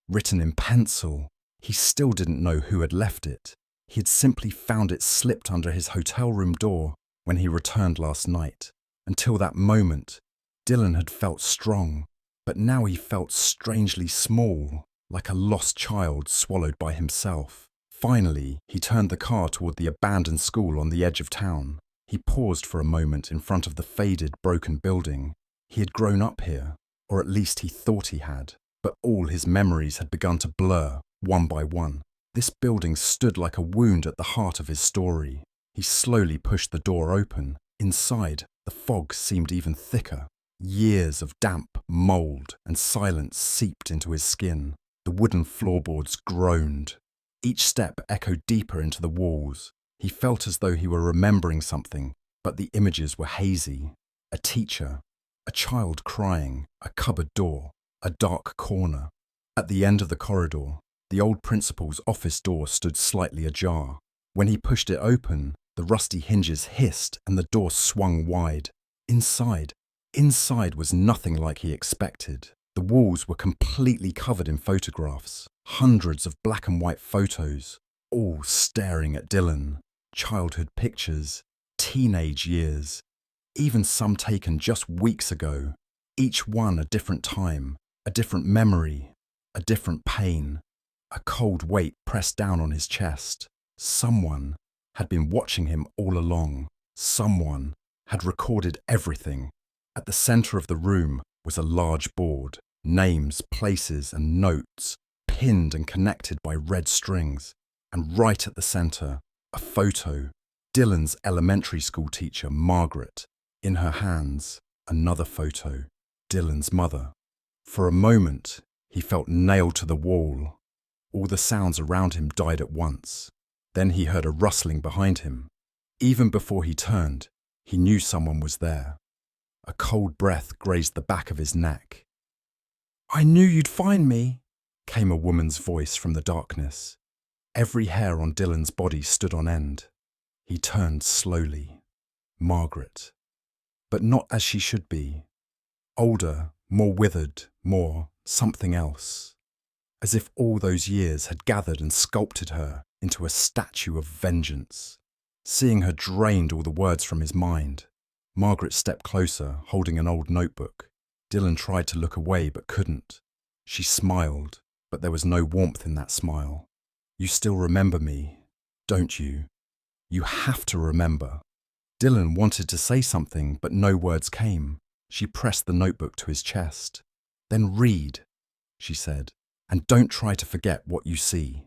written in pencil. He still didn't know who had left it. He had simply found it slipped under his hotel room door when he returned last night. Until that moment, Dylan had felt strong, but now he felt strangely small, like a lost child swallowed by himself. Finally, he turned the car toward the abandoned school on the edge of town. He paused for a moment in front of the faded, broken building. He had grown up here, or at least he thought he had, but all his memories had begun to blur, one by one. This building stood like a wound at the heart of his story. He slowly pushed the door open. Inside, the fog seemed even thicker. Years of damp, mould, and silence seeped into his skin. The wooden floorboards groaned. Each step echoed deeper into the walls. He felt as though he were remembering something, but the images were hazy. A teacher, a child crying, a cupboard door, a dark corner. At the end of the corridor, the old principal's office door stood slightly ajar. When he pushed it open, the rusty hinges hissed and the door swung wide. Inside was nothing like he expected. The walls were completely covered in photographs, hundreds of black and white photos, all staring at Dylan. Childhood pictures, teenage years, even some taken just weeks ago. Each one a different time, a different memory, a different pain. A cold weight pressed down on his chest. Someone had been watching him all along. Someone had recorded everything. At the center of the room was a large board. Names, places, and notes, pinned and connected by red strings. And right at the center, a photo. Dylan's elementary school teacher, Margaret. In her hands, another photo. Dylan's mother. For a moment, he felt nailed to the wall. All the sounds around him died at once. Then he heard a rustling behind him. Even before he turned, he knew someone was there. A cold breath grazed the back of his neck. "I knew you'd find me," came a woman's voice from the darkness. Every hair on Dylan's body stood on end. He turned slowly. Margaret. But not as she should be. Older, more withered, more something else. As if all those years had gathered and sculpted her into a statue of vengeance. Seeing her drained all the words from his mind. Margaret stepped closer, holding an old notebook. Dylan tried to look away but couldn't. She smiled, but there was no warmth in that smile. "You still remember me, don't you? You have to remember." Dylan wanted to say something, but no words came. She pressed the notebook to his chest. "Then read," she said, "and don't try to forget what you see."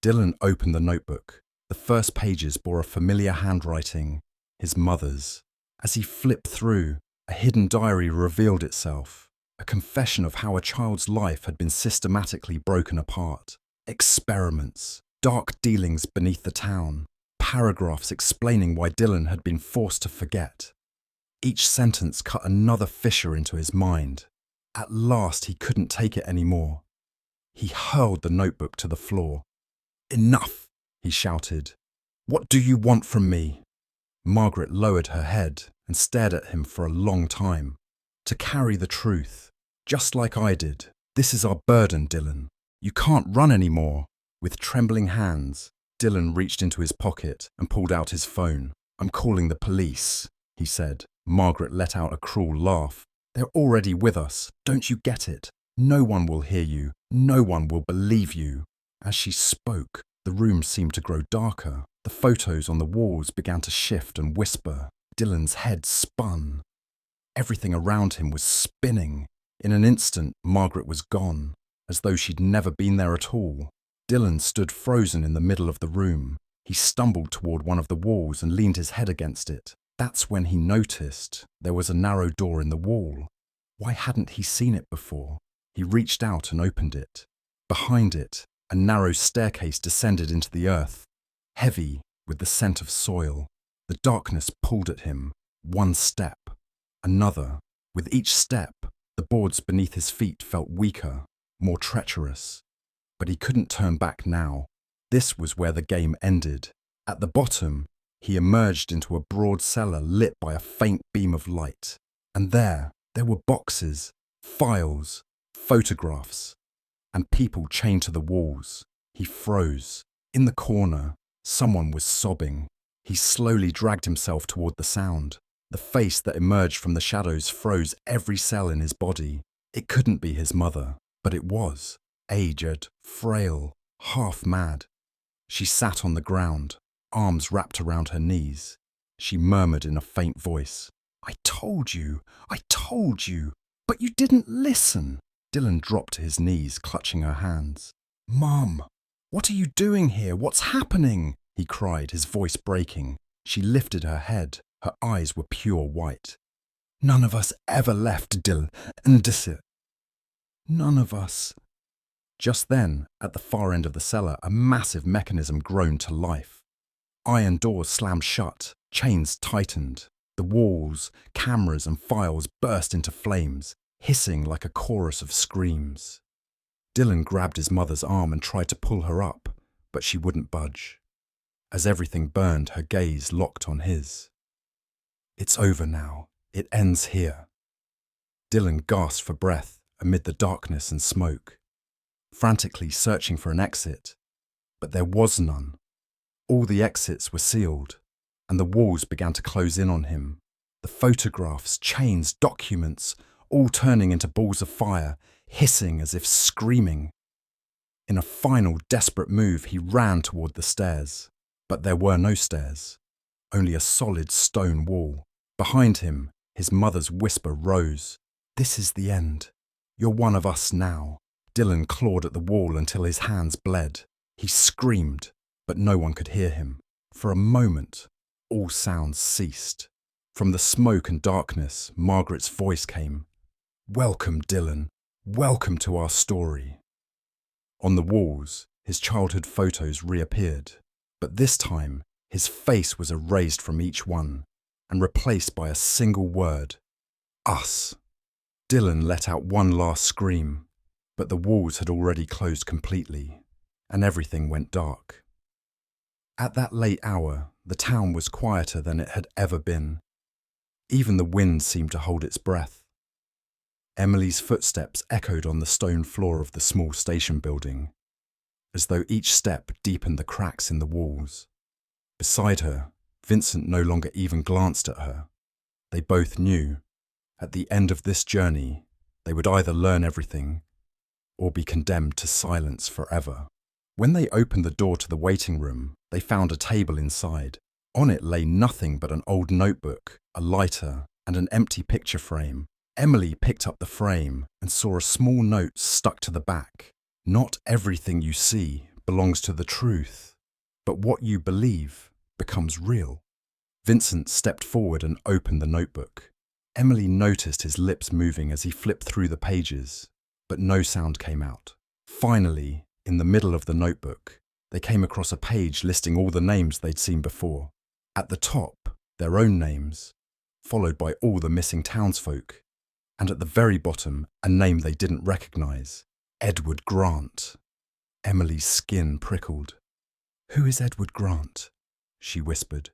Dylan opened the notebook. The first pages bore a familiar handwriting, his mother's. As he flipped through, a hidden diary revealed itself, a confession of how a child's life had been systematically broken apart. Experiments, dark dealings beneath the town, paragraphs explaining why Dylan had been forced to forget. Each sentence cut another fissure into his mind. At last he couldn't take it anymore. He hurled the notebook to the floor. "Enough!" he shouted. "What do you want from me?" Margaret lowered her head and stared at him for a long time. "To carry the truth, just like I did. This is our burden, Dylan. You can't run anymore." With trembling hands, Dylan reached into his pocket and pulled out his phone. "I'm calling the police," he said. Margaret let out a cruel laugh. "They're already with us. Don't you get it? No one will hear you. No one will believe you." As she spoke, the room seemed to grow darker. The photos on the walls began to shift and whisper. Dylan's head spun. Everything around him was spinning. In an instant, Margaret was gone, as though she'd never been there at all. Dylan stood frozen in the middle of the room. He stumbled toward one of the walls and leaned his head against it. That's when he noticed there was a narrow door in the wall. Why hadn't he seen it before? He reached out and opened it. Behind it, a narrow staircase descended into the earth, heavy with the scent of soil. The darkness pulled at him. One step, another. With each step, the boards beneath his feet felt weaker, more treacherous. But he couldn't turn back now. This was where the game ended. At the bottom, he emerged into a broad cellar lit by a faint beam of light. And there were boxes, files, photographs, and people chained to the walls. He froze. In the corner, someone was sobbing. He slowly dragged himself toward the sound. The face that emerged from the shadows froze every cell in his body. It couldn't be his mother, but it was. Aged, frail, half mad. She sat on the ground, arms wrapped around her knees. She murmured in a faint voice, I told you, but you didn't listen." Dylan dropped to his knees, clutching her hands. "Mom, what are you doing here? What's happening?" he cried, his voice breaking. She lifted her head. Her eyes were pure white. "None of us ever left, Dylan, and none of us." Just then, at the far end of the cellar, a massive mechanism groaned to life. Iron doors slammed shut, chains tightened. The walls, cameras and files burst into flames, hissing like a chorus of screams. Dylan grabbed his mother's arm and tried to pull her up, but she wouldn't budge. As everything burned, her gaze locked on his. "It's over now. It ends here." Dylan gasped for breath amid the darkness and smoke, frantically searching for an exit, but there was none. All the exits were sealed, and the walls began to close in on him. The photographs, chains, documents, all turning into balls of fire, hissing as if screaming. In a final desperate move, he ran toward the stairs, but there were no stairs, only a solid stone wall. Behind him, his mother's whisper rose, "This is the end. You're one of us now." Dylan clawed at the wall until his hands bled. He screamed, but no one could hear him. For a moment, all sounds ceased. From the smoke and darkness, Margaret's voice came. "Welcome, Dylan. Welcome to our story." On the walls, his childhood photos reappeared, but this time, his face was erased from each one and replaced by a single word, "Us." Dylan let out one last scream, but the walls had already closed completely, and everything went dark. At that late hour, the town was quieter than it had ever been. Even the wind seemed to hold its breath. Emily's footsteps echoed on the stone floor of the small station building, as though each step deepened the cracks in the walls. Beside her, Vincent no longer even glanced at her. They both knew, at the end of this journey, they would either learn everything or be condemned to silence forever. When they opened the door to the waiting room, they found a table inside. On it lay nothing but an old notebook, a lighter, and an empty picture frame. Emily picked up the frame and saw a small note stuck to the back. "Not everything you see belongs to the truth, but what you believe becomes real." Vincent stepped forward and opened the notebook. Emily noticed his lips moving as he flipped through the pages, but no sound came out. Finally, in the middle of the notebook, they came across a page listing all the names they'd seen before. At the top, their own names, followed by all the missing townsfolk, and at the very bottom, a name they didn't recognize, Edward Grant. Emily's skin prickled. "Who is Edward Grant?" she whispered.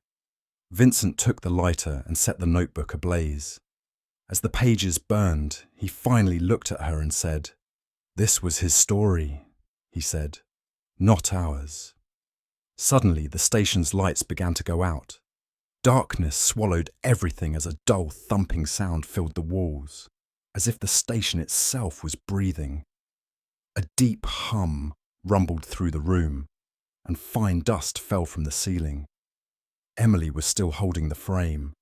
Vincent took the lighter and set the notebook ablaze. As the pages burned, he finally looked at her and said, "This was his story," he said, "not ours." Suddenly, the station's lights began to go out. Darkness swallowed everything as a dull thumping sound filled the walls, as if the station itself was breathing. A deep hum rumbled through the room, and fine dust fell from the ceiling. Emily was still holding the frame.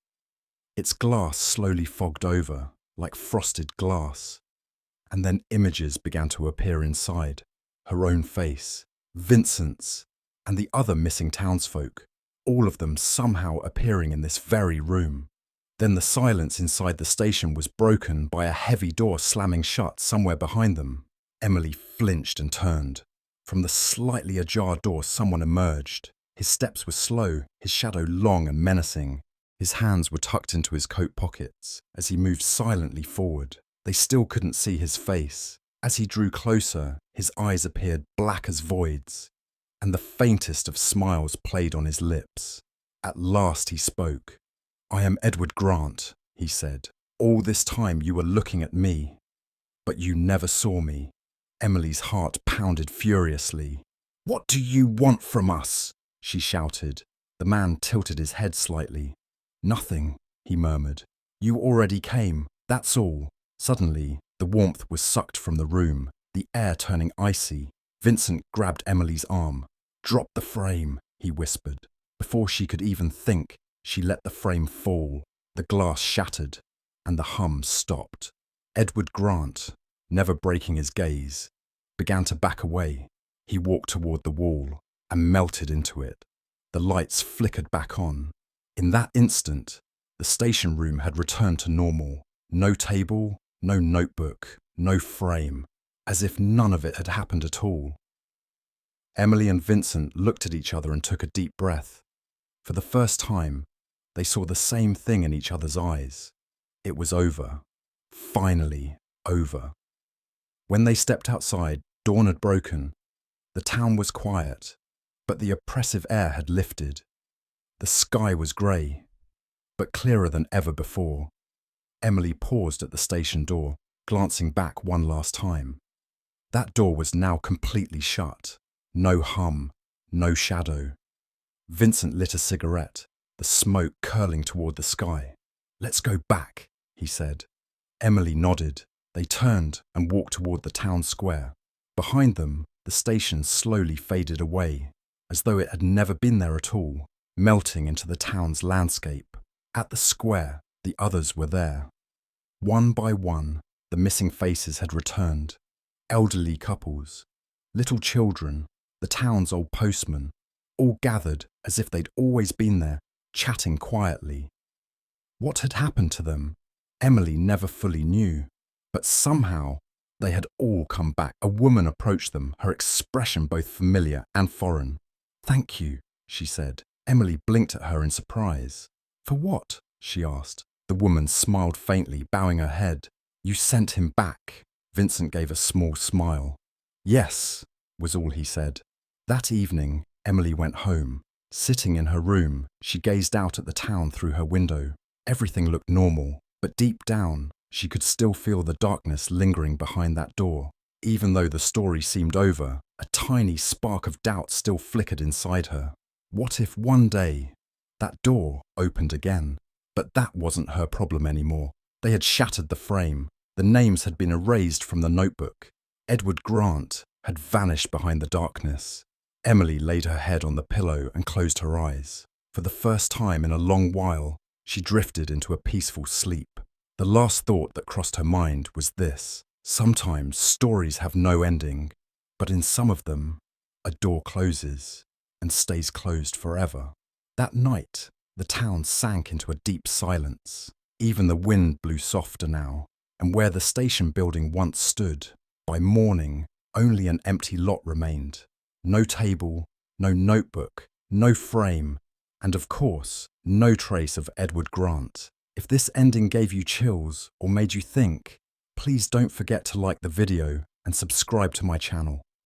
Its glass slowly fogged over, like frosted glass, and then images began to appear inside. Her own face, Vincent's, and the other missing townsfolk, all of them somehow appearing in this very room. Then the silence inside the station was broken by a heavy door slamming shut somewhere behind them. Emily flinched and turned. From the slightly ajar door someone emerged. His steps were slow, his shadow long and menacing. His hands were tucked into his coat pockets as he moved silently forward. They still couldn't see his face. As he drew closer, his eyes appeared black as voids, and the faintest of smiles played on his lips. At last he spoke. "I am Edward Grant," he said. "All this time you were looking at me, but you never saw me." Emily's heart pounded furiously. "What do you want from us?" she shouted. The man tilted his head slightly. "Nothing," he murmured. "You already came, that's all." Suddenly, the warmth was sucked from the room, the air turning icy. Vincent grabbed Emily's arm. "Drop the frame," he whispered. Before she could even think, she let the frame fall. The glass shattered, and the hum stopped. Edward Grant, never breaking his gaze, began to back away. He walked toward the wall and melted into it. The lights flickered back on. In that instant, the station room had returned to normal. No table, no notebook, no frame, as if none of it had happened at all. Emily and Vincent looked at each other and took a deep breath. For the first time, they saw the same thing in each other's eyes. It was over. Finally over. When they stepped outside, dawn had broken. The town was quiet, but the oppressive air had lifted. The sky was grey, but clearer than ever before. Emily paused at the station door, glancing back one last time. That door was now completely shut. No hum, no shadow. Vincent lit a cigarette, the smoke curling toward the sky. "Let's go back," he said. Emily nodded. They turned and walked toward the town square. Behind them, the station slowly faded away, as though it had never been there at all, melting into the town's landscape. At the square, the others were there. One by one, the missing faces had returned. Elderly couples, little children, the town's old postman, all gathered as if they'd always been there, chatting quietly. What had happened to them? Emily never fully knew, but somehow they had all come back. A woman approached them, her expression both familiar and foreign. "Thank you," she said. Emily blinked at her in surprise. "For what?" she asked. The woman smiled faintly, bowing her head. "You sent him back." Vincent gave a small smile. "Yes," was all he said. That evening, Emily went home. Sitting in her room, she gazed out at the town through her window. Everything looked normal, but deep down, she could still feel the darkness lingering behind that door. Even though the story seemed over, a tiny spark of doubt still flickered inside her. What if one day that door opened again? But that wasn't her problem anymore. They had shattered the frame. The names had been erased from the notebook. Edward Grant had vanished behind the darkness. Emily laid her head on the pillow and closed her eyes. For the first time in a long while, she drifted into a peaceful sleep. The last thought that crossed her mind was this: sometimes stories have no ending, but in some of them, a door closes and stays closed forever. That night, the town sank into a deep silence. Even the wind blew softer now, and where the station building once stood, by morning, only an empty lot remained. No table, no notebook, no frame, and of course, no trace of Edward Grant. If this ending gave you chills or made you think, please don't forget to like the video and subscribe to my channel.